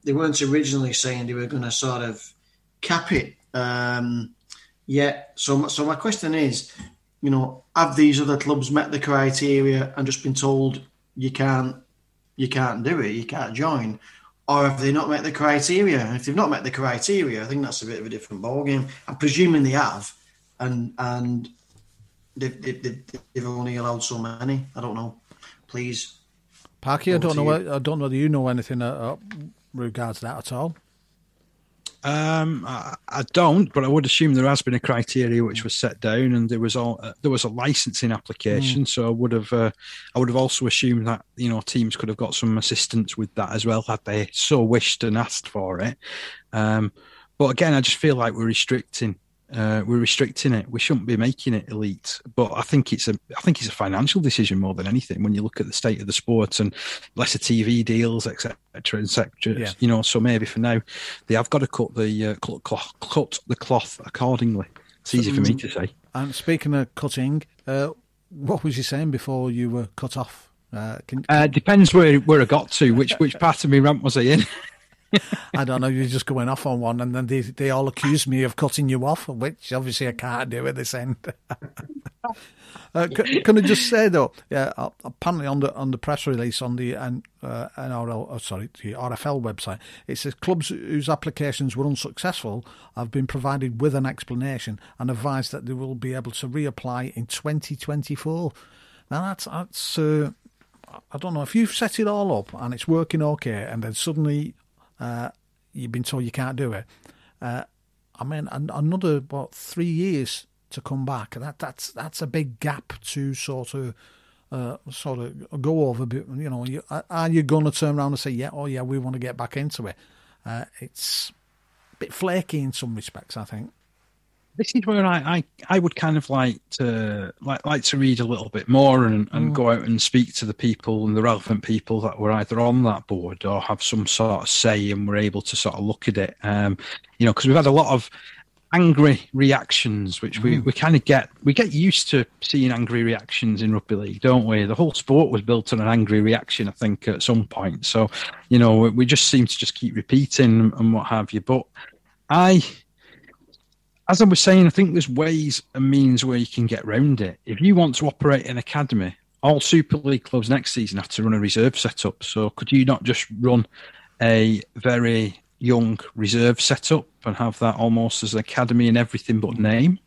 they weren't originally saying they were going to sort of cap it yet. So my question is, have these other clubs met the criteria and just been told you can't do it, you can't join? Or have they not met the criteria? And if they've not met the criteria, I think that's a bit of a different ballgame. I'm presuming they have, and they've only allowed so many. I don't know. Please, Parky, I don't know whether you know anything regards that at all. I don't, but I would assume there has been a criteria which was set down, and there was a licensing application. So I would have also assumed that teams could have got some assistance with that as well had they so wished and asked for it. But again, I just feel like we're restricting it. We shouldn't be making it elite. But I think it's a financial decision more than anything when you look at the state of the sport and lesser TV deals, etc. Yeah. So maybe for now they have got to cut the cloth accordingly. It's easy for me to say. And speaking of cutting, what was you saying before you were cut off? Depends where I got to. Which part of me rant was I in? I don't know, you're just going off on one, and then they all accuse me of cutting you off, which obviously I can't do at this end. Can I just say though, apparently on the press release on the the RFL website, it says clubs whose applications were unsuccessful have been provided with an explanation and advised that they will be able to reapply in 2024. Now that's I don't know, if you've set it all up and it's working okay, and then suddenly you've been told you can't do it. Another 3 years to come back. That's a big gap to sort of go over. Are you going to turn around and say, we want to get back into it? It's a bit flaky in some respects, I think. This is where I would kind of like to read a little bit more and go out and speak to the people and the relevant people that were either on that board or have some sort of say and were able to sort of look at it. Because we've had a lot of angry reactions, which we kind of get used to seeing angry reactions in rugby league, don't we? The whole sport was built on an angry reaction, I think, at some point. So, we just seem to just keep repeating and what have you. But as I was saying, I think there's ways and means where you can get around it. If you want to operate an academy, all Super League clubs next season have to run a reserve setup. So could you not just run a very young reserve setup and have that almost as an academy in everything but name?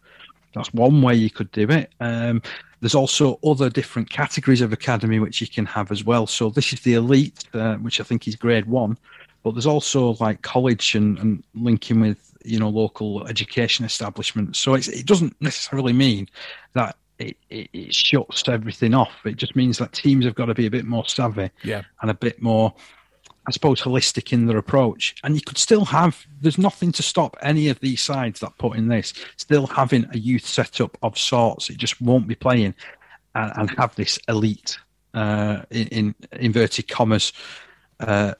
That's one way you could do it. There's also other different categories of academy which you can have as well. So this is the elite, which I think is grade 1. But there's also like college and linking with local education establishments. So it doesn't necessarily mean that it shuts everything off. It just means that teams have got to be a bit more savvy and a bit more, I suppose, holistic in their approach. And you could still there's nothing to stop any of these sides that put in this still having a youth setup of sorts. It just won't be playing and have this elite, in inverted commas,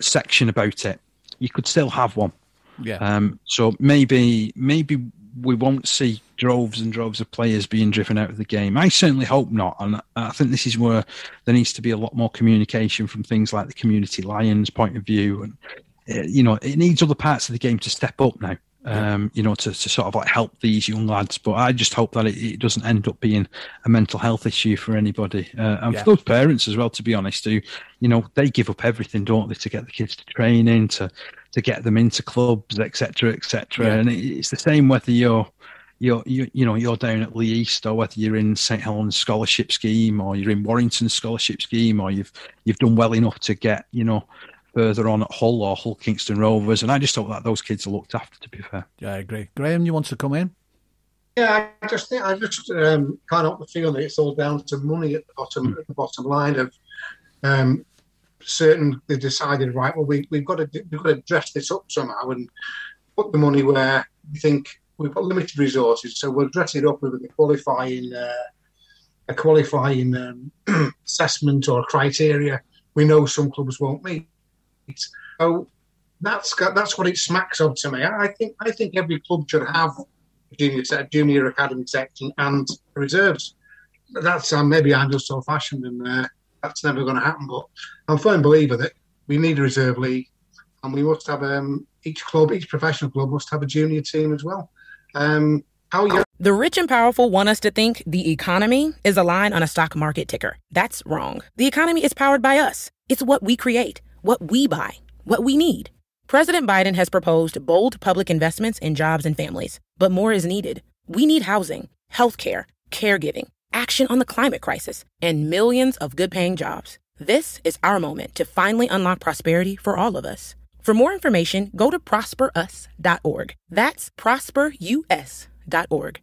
section about it. You could still have one. Yeah. So maybe we won't see droves and droves of players being driven out of the game. I certainly hope not, and I think this is where there needs to be a lot more communication from things like the Community Lions point of view, and it needs other parts of the game to step up now. to sort of like help these young lads. But I just hope that it doesn't end up being a mental health issue for anybody. And for those parents as well, to be honest, who, they give up everything, don't they, to get the kids to training, to get them into clubs, etc., etc. And it's the same whether you're down at Lee East or whether you're in St Helens scholarship scheme or you're in Warrington scholarship scheme or you've done well enough to get, further on at Hull or Hull Kingston Rovers. And I just hope that those kids are looked after, to be fair. Yeah, I agree. Graham, you want to come in? Yeah, I just kind of feel that it's all down to money at the bottom line of they decided, right, well, we've got to dress this up somehow and put the money where we think we've got limited resources, so we'll dress it up with a qualifying assessment or a criteria we know some clubs won't meet. So that's what it smacks of to me. I think every club should have a junior academy section and reserves. That's maybe I'm just old-fashioned and that's never going to happen. But I'm a firm believer that we need a reserve league, and we must have each professional club must have a junior team as well. The rich and powerful want us to think the economy is a line on a stock market ticker. That's wrong. The economy is powered by us. It's what we create, what we buy, what we need. President Biden has proposed bold public investments in jobs and families, but more is needed. We need housing, healthcare, caregiving, action on the climate crisis, and millions of good-paying jobs. This is our moment to finally unlock prosperity for all of us. For more information, go to prosperus.org. That's prosperus.org.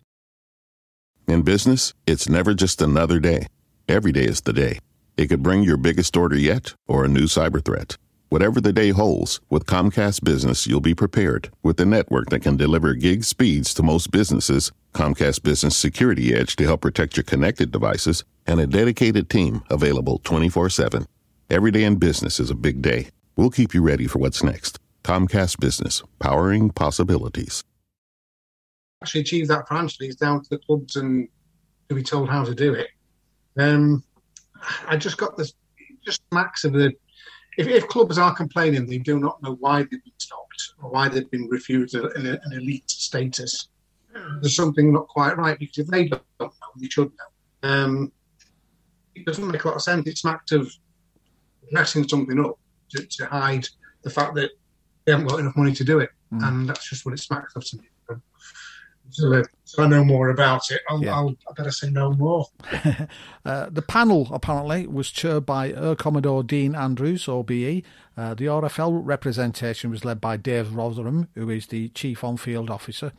In business, it's never just another day. Every day is the day. It could bring your biggest order yet or a new cyber threat. Whatever the day holds, with Comcast Business, you'll be prepared. With a network that can deliver gig speeds to most businesses, Comcast Business Security Edge to help protect your connected devices, and a dedicated team available 24/7. Every day in business is a big day. We'll keep you ready for what's next. Comcast Business, powering possibilities. Actually achieve that financially is down to the clubs and to be told how to do it. I just got this, just smacks of the. If clubs are complaining, they do not know why they've been stopped or why they've been refused an elite status. There's something not quite right, because if they don't know, they should know. It doesn't make a lot of sense. It smacked of dressing something up to hide the fact that they haven't got enough money to do it, and that's just what it smacks of to me. So I know more about it. I better say no more. The panel apparently was chaired by Commodore Dean Andrews, OBE. The RFL representation was led by Dave Rotherham, who is the Chief On-Field Officer.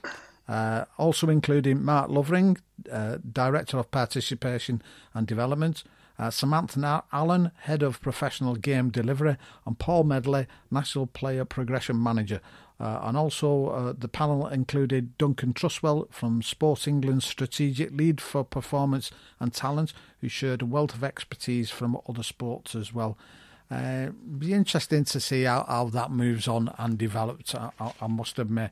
Also including Mark Lovering, Director of Participation and Development, Samantha Allen, Head of Professional Game Delivery, and Paul Medley, National Player Progression Manager. And also the panel included Duncan Truswell from Sports England's Strategic Lead for Performance and Talent, who shared a wealth of expertise from other sports as well. Be interesting to see how that moves on and develops, I must admit.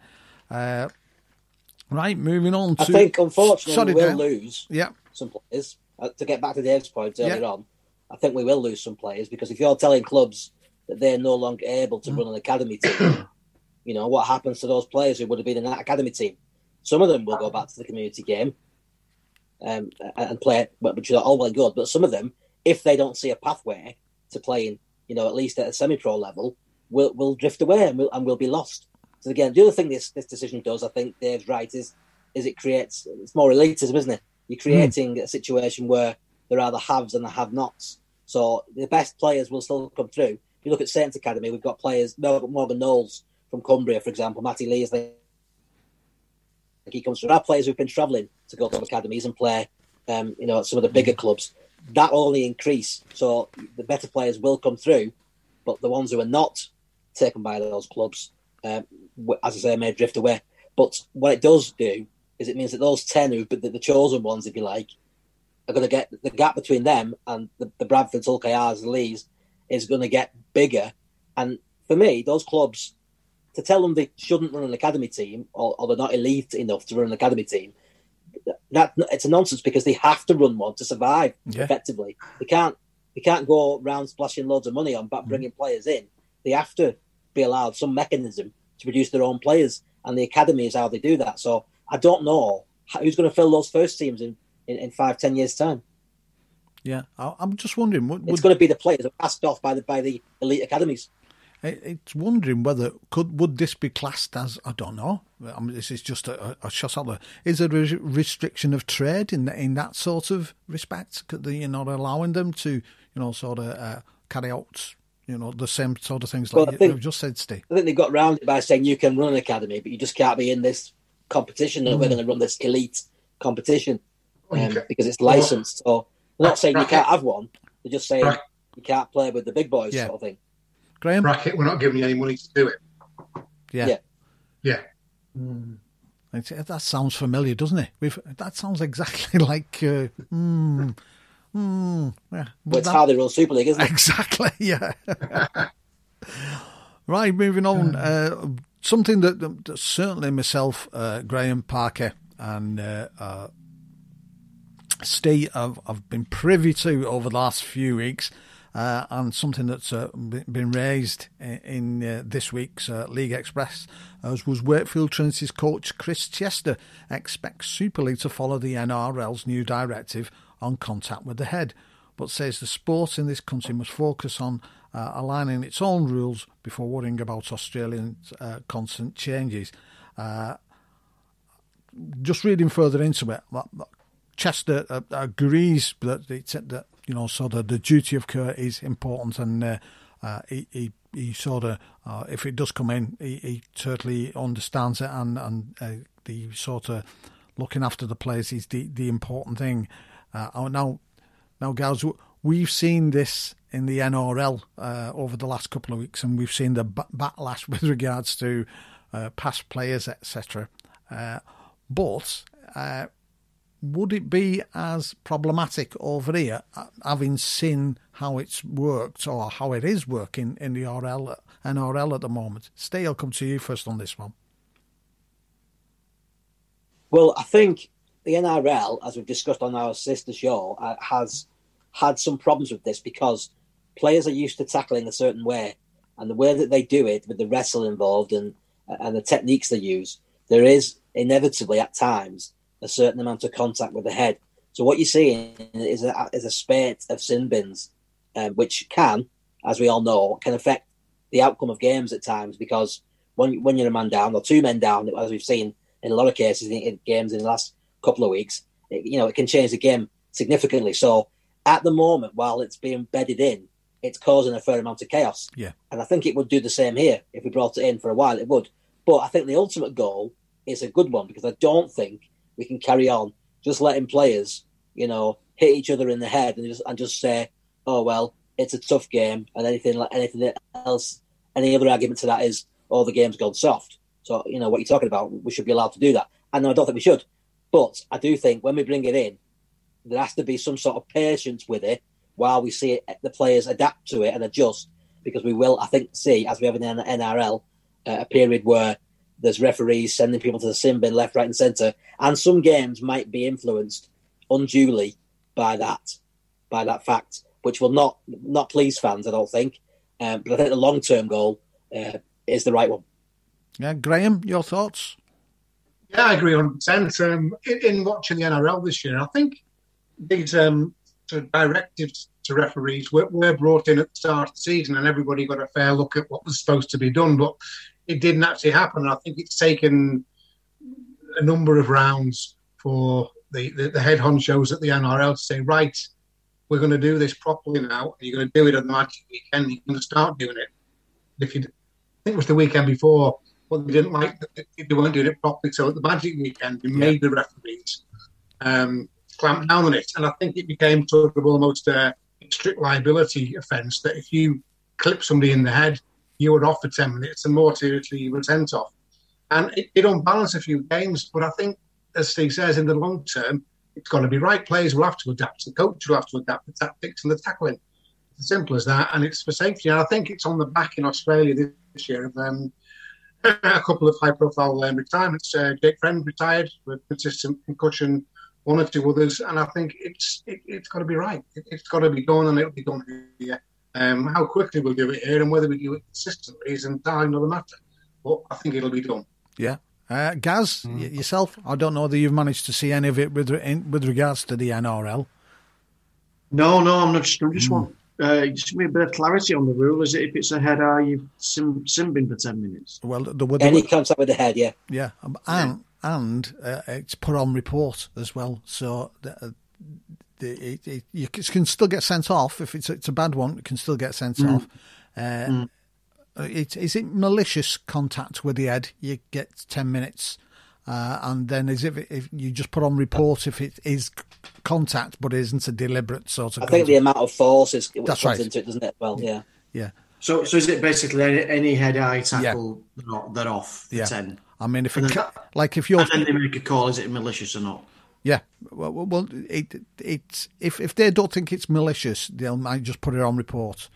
Right, moving on to... I think, unfortunately, we will lose some players. To get back to Dave's point earlier on, I think we will lose some players, because if you're telling clubs that they're no longer able to run an academy team, what happens to those players who would have been in that academy team? Some of them will go back to the community game and play, which is all well and good, but some of them, if they don't see a pathway to playing, at least at a semi-pro level, will drift away and will be lost. So again, the other thing this decision does, I think Dave's right, is it creates, it's more elitism, isn't it? You're creating a situation where there are the haves and the have-nots. So the best players will still come through. If you look at Saints Academy, we've got players, Morgan Knowles from Cumbria, for example, Matty Lee, he comes through. There are players who've been travelling to go to academies and play, at some of the bigger clubs. That will only increase. So the better players will come through, but the ones who are not taken by those clubs, as I say, may drift away. But what it does do is it means that those 10 who've been the chosen ones, if you like, are going to get the gap between them and the Bradfords, Hull KRs, and Lees is going to get bigger. And for me, those clubs, to tell them they shouldn't run an academy team or they're not elite enough to run an academy team, it's a nonsense, because they have to run one to survive effectively. They can't go around splashing loads of money on bringing players in. They have to be allowed some mechanism to produce their own players. and the academy is how they do that. So I don't know who's going to fill those first teams in 5-10 years' time. Yeah, I'm just wondering. It's going to be the players passed off by the elite academies. It's wondering whether would this be classed as, I don't know. I mean, this is just a shot out there. Is there a restriction of trade in that sort of respect? You're not allowing them to, sort of carry out, the same sort of things like you've just said, Steve. I think they got around it by saying you can run an academy, but you just can't be in this competition. And we're going to run this elite competition because it's licensed. So they're not saying you can't have one. They're just saying you can't play with the big boys, sort of thing. Graham? Bracket, we're not giving you any money to do it. Yeah. That sounds familiar, doesn't it? That sounds exactly like... yeah. Well, it's how they run Super League, isn't it? Exactly, yeah. Right, moving on. Something that certainly myself, Graham, Parker and Steve have been privy to over the last few weeks, and something that's been raised in this week's League Express, as was Wakefield Trinity's coach Chris Chester expects Super League to follow the NRL's new directive on contact with the head, but says the sport in this country must focus on aligning its own rules before worrying about Australian constant changes. Just reading further into it, Chester agrees that the duty of care is important, and he sort of, if it does come in, he totally understands it, and the sort of looking after the players is the important thing. Now, guys, we've seen this in the NRL over the last couple of weeks, and we've seen the backlash with regards to past players, etc. But would it be as problematic over here, having seen how it's worked or how it is working in the NRL at the moment? Steve, I'll come to you first on this one. Well, I think the NRL, as we've discussed on our sister show, has had some problems with this because players are used to tackling a certain way, and the way that they do it, with the wrestle involved and the techniques they use, there is inevitably at times a certain amount of contact with the head. So what you're seeing is a spate of sin bins, which can, as we all know, can affect the outcome of games at times, because when you're a man down or two men down, as we've seen in a lot of cases in games in the last couple of weeks, it can change the game significantly. So at the moment, while it's being bedded in, it's causing a fair amount of chaos. Yeah. And I think it would do the same here. If we brought it in for a while, it would. But I think the ultimate goal is a good one, because I don't think we can carry on just letting players, hit each other in the head and just say, oh, well, it's a tough game, and anything else, any other argument to that is, oh, the game's gone soft. So, what you're talking about, we should be allowed to do that. And I don't think we should. But I do think when we bring it in, there has to be some sort of patience with it while we see the players adapt to it and adjust, because we will, I think, see, as we have in the NRL, a period where there's referees sending people to the sin bin left, right and centre, and some games might be influenced unduly by that fact, which will not please fans, I don't think. But I think the long-term goal is the right one. Yeah, Graham, your thoughts? Yeah, I agree 100%. In watching the NRL this year, I think these directives to referees were brought in at the start of the season, and everybody got a fair look at what was supposed to be done, but it didn't actually happen. I think it's taken a number of rounds for the head honchos at the NRL to say, right, we're going to do this properly now, and you're going to do it on the Magic weekend, you're going to start doing it. I think it was the weekend before, what they didn't like, they weren't doing it properly, so at the Magic weekend, they made the referees clamp down on it, and I think it became sort of almost a strict liability offence that if you clip somebody in the head, you were off for 10 minutes, and more seriously, you were sent off. And it unbalanced a few games, but I think, as Steve says, in the long term, it's got to be right. Players will have to adapt. The coach will have to adapt the tactics and the tackling. It's as simple as that, and it's for safety. And I think it's on the back in Australia this year of a couple of high-profile retirements. Jake Friend retired with consistent concussion, one or two others, and I think it's got to be right. It's got to be done, and it'll be done here. How quickly we'll do it here and whether we do it consistently is entirely another matter. But I think it'll be done. Yeah. Gaz, yourself, I don't know whether you've managed to see any of it with regards to the NRL. No, I'm not. I just want just give me a bit of clarity on the rule. Is it if it's a head, are you simbing for 10 minutes? Well, any contact with the head, yeah. Yeah, and it's put on report as well, so you can still get sent off if it's a bad one. It can still get sent off. Is it malicious contact with the head? You get 10 minutes, and then if you just put on report if it is contact but isn't a deliberate sort of. I think the amount of force that's comes right into it, doesn't it? Well, yeah. So is it basically any head-eye tackle they're off for 10? I mean, if and you're and then they make a call, is it malicious or not? Yeah, well, it's if they don't think it's malicious, they might just put it on report.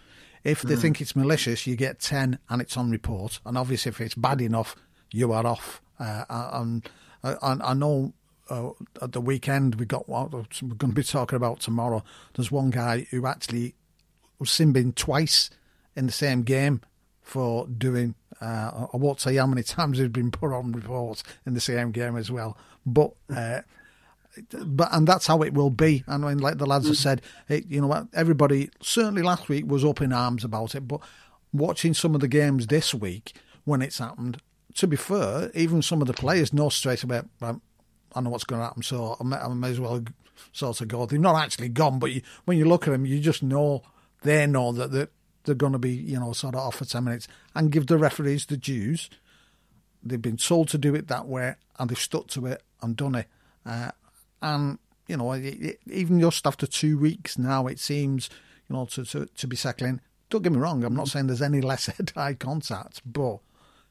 If they think it's malicious, you get 10 and it's on report. And obviously, if it's bad enough, you are off. And I know at the weekend we're going to be talking about tomorrow. There's one guy who actually was simbing twice in the same game for doing. I won't say how many times he's been put on report in the same game as well, but and that's how it will be. And when, like the lads have said, you know what, everybody certainly last week was up in arms about it, but watching some of the games this week when it's happened, to be fair, even some of the players know straight away, I know what's going to happen, so I may as well sort of go. They've not actually gone, but when you look at them, you just know they know that they're going to be, you know, sort of off for 10 minutes, and give the referees the dues. They've been told to do it that way, and they've stuck to it and done it. And, you know, even just after 2 weeks now, it seems, you know, to be settling. Don't get me wrong, I'm not saying there's any less head-eye contact, but,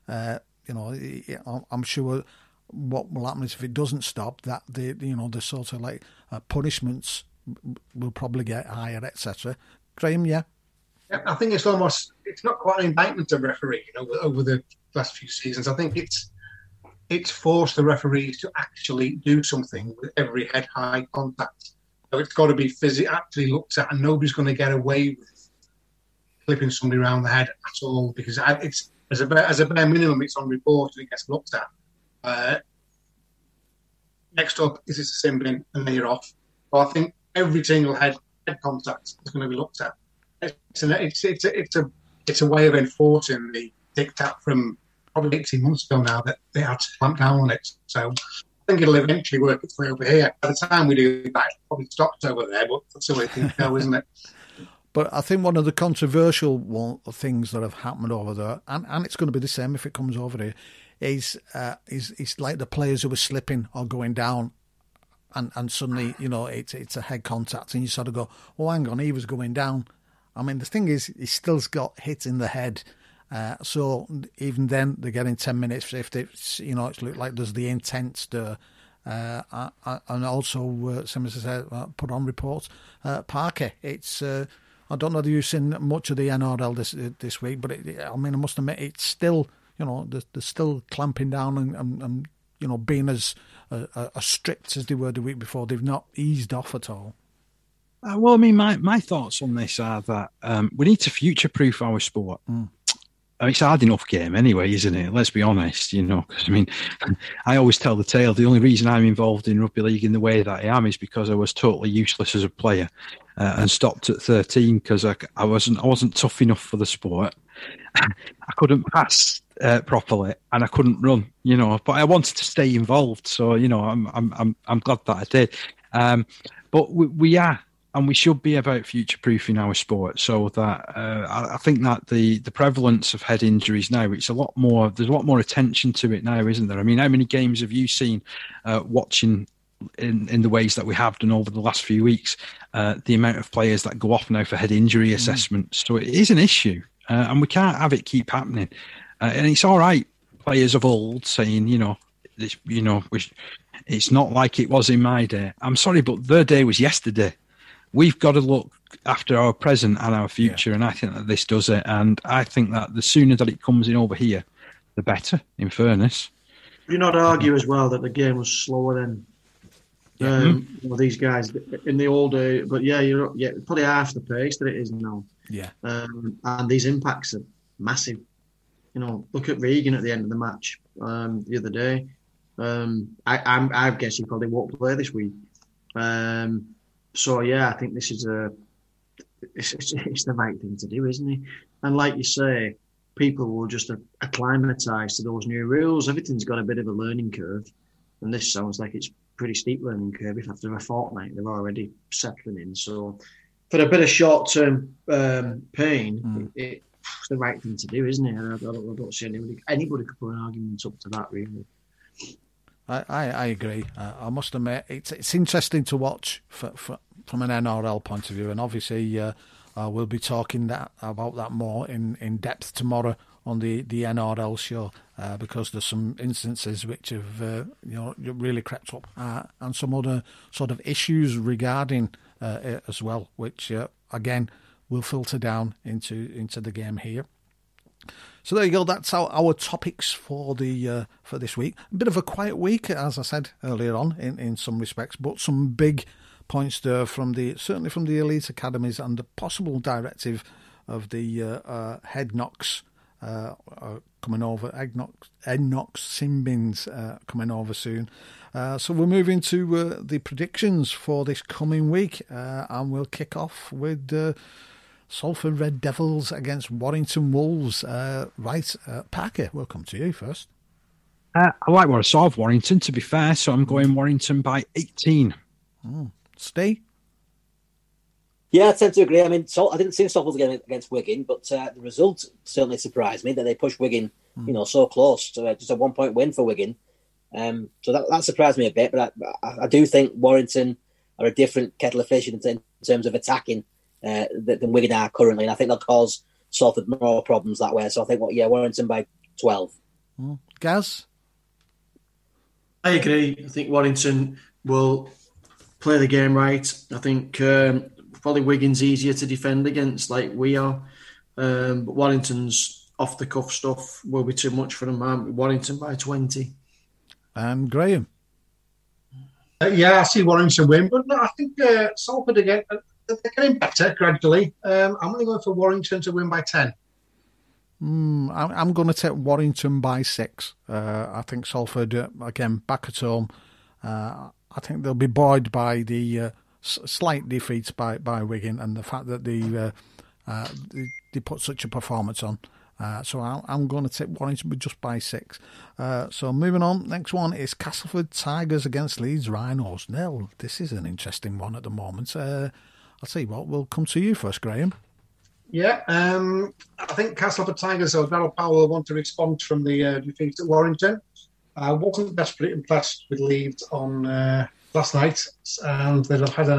you know, I'm sure what will happen is if it doesn't stop, that the sort of like punishments will probably get higher, etc. Graham, yeah? I think it's not quite an indictment of referee, you know, over the last few seasons. I think it's forced the referees to actually do something with every head-high contact. So it's got to be actually looked at, and nobody's going to get away with flipping somebody around the head at all, because it's as a bare minimum, it's on report and it gets looked at. Next up is it's a simbing, and then you're off. So I think every single head contact is going to be looked at. It's a way of enforcing the diktat from probably 18 months ago now that they had to clamp down on it. So I think it'll eventually work its way over here. By the time we do that, it probably stops over there, but that's the way things go, isn't it? But I think one of the controversial things that have happened over there, and it's going to be the same if it comes over here, is like the players who were slipping or going down, and suddenly, you know, it's a head contact, and you sort of go, oh, hang on, he was going down. I mean, the thing is, he still's got hit in the head. So even then, they're getting 10 minutes if they, you know, it's looked like there's the intent stir. And also, somebody said, put on reports. Parker, it's, I don't know whether you've seen much of the NRL this week, but I mean, I must admit, it's still, you know, they're still clamping down and you know, being as strict as they were the week before. They've not eased off at all. Well, I mean, my thoughts on this are that we need to future-proof our sport. It's a hard enough game anyway, isn't it? Let's be honest, you know, because, I mean, I always tell the tale. The only reason I'm involved in rugby league in the way that I am is because I was totally useless as a player and stopped at 13 because I wasn't tough enough for the sport. I couldn't pass properly and I couldn't run, you know, but I wanted to stay involved. So, you know, I'm glad that I did. But we are. And we should be about future-proofing our sport, so that I think that the prevalence of head injuries now, it's a lot more. There's a lot more attention to it now, isn't there? I mean, how many games have you seen watching in the ways that we have done over the last few weeks? The amount of players that go off now for head injury assessments. So it is an issue, and we can't have it keep happening. And it's all right, players of old saying, you know, this, you know, it's not like it was in my day. I'm sorry, but their day was yesterday. We've got to look after our present and our future, and I think that this does it. And I think that the sooner that it comes in over here, the better, in fairness. Do you not argue as well that the game was slower than you know, these guys in the old day? But probably half the pace that it is now. Yeah. And these impacts are massive. You know, look at Regan at the end of the match the other day. I guess he probably won't play this week. So yeah, I think this is it's the right thing to do, isn't it? And like you say, people will just acclimatise to those new rules. Everything's got a bit of a learning curve, and this sounds like it's pretty steep learning curve. If after a fortnight they're already settling in, so for a bit of short-term pain, it's the right thing to do, isn't it? I don't see anybody could put an argument up to that, really. I agree. I must admit, it's interesting to watch from an NRL point of view, and obviously we'll be talking about that more in depth tomorrow on the NRL show, because there's some instances which have really crept up, and some other sort of issues regarding it as well, which again will filter down into the game here. So there you go. That's our topics for this week. A bit of a quiet week, as I said earlier on, in some respects, but some big points there certainly from the elite academies, and the possible directive of the head knocks coming over. Head knocks Simbins coming over soon. So we'll move into the predictions for this coming week, and we'll kick off with Salford Red Devils against Warrington Wolves. Parker, we'll come to you first. I like what I saw of Warrington, to be fair, so I'm going Warrington by 18. Steve? Yeah, I tend to agree. I mean, I didn't see Salford against Wigan, but the result certainly surprised me that they pushed Wigan, so close to just a 1-point win for Wigan. So that surprised me a bit, but I do think Warrington are a different kettle of fish in terms of attacking than Wigan are currently, and I think they'll cause Salford more problems that way. So I think, Warrington by 12. Gaz? I agree. I think Warrington will play the game right. I think probably Wigan's easier to defend against, like we are. But Warrington's off-the-cuff stuff will be too much for them. Warrington by 20. And Graham? I see Warrington win, but no, I think Salford again, they're getting better gradually. I'm only going for Warrington to win by 10. I'm going to take Warrington by 6. I think Salford, again, back at home. I think they'll be buoyed by the slight defeats by Wigan and the fact that they put such a performance on. So I'm going to take Warrington just by 6. So moving on, next one is Castleford Tigers against Leeds Rhinos. Now, this is an interesting one at the moment. I'll tell you what, we'll come to you first, Graham. Yeah, I think Castleford Tigers or Darryl Powell will want to respond from the defeat at Warrington. I wasn't desperately impressed with Leeds on last night, and they'll have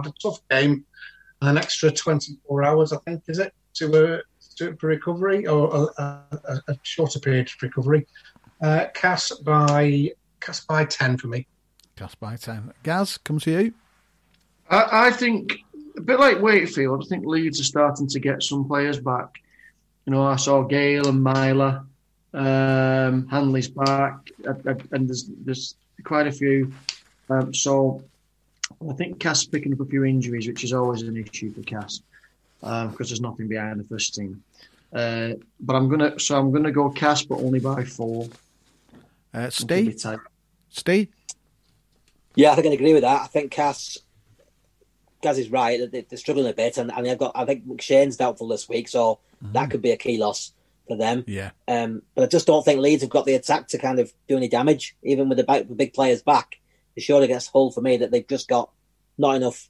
a tough game and an extra 24 hours, I think, is it, to for recovery, or a shorter period of recovery. Cass by 10 for me. Cass by 10. Gaz, come to you. I think, a bit like Wakefield, I think Leeds are starting to get some players back. I saw Gale and Myler. Hanley's back, and there's quite a few. So I think Cass picking up a few injuries, which is always an issue for Cass, because there's nothing behind the first team. But I'm gonna go Cass, but only by 4. Steve? Yeah, I think I agree with that. I think Gaz is right. They're struggling a bit, and I think McShane's doubtful this week, so that could be a key loss for them. Yeah. But I just don't think Leeds have got the attack to kind of do any damage, even with the big players back. It surely gets Hull for me that they've just got not enough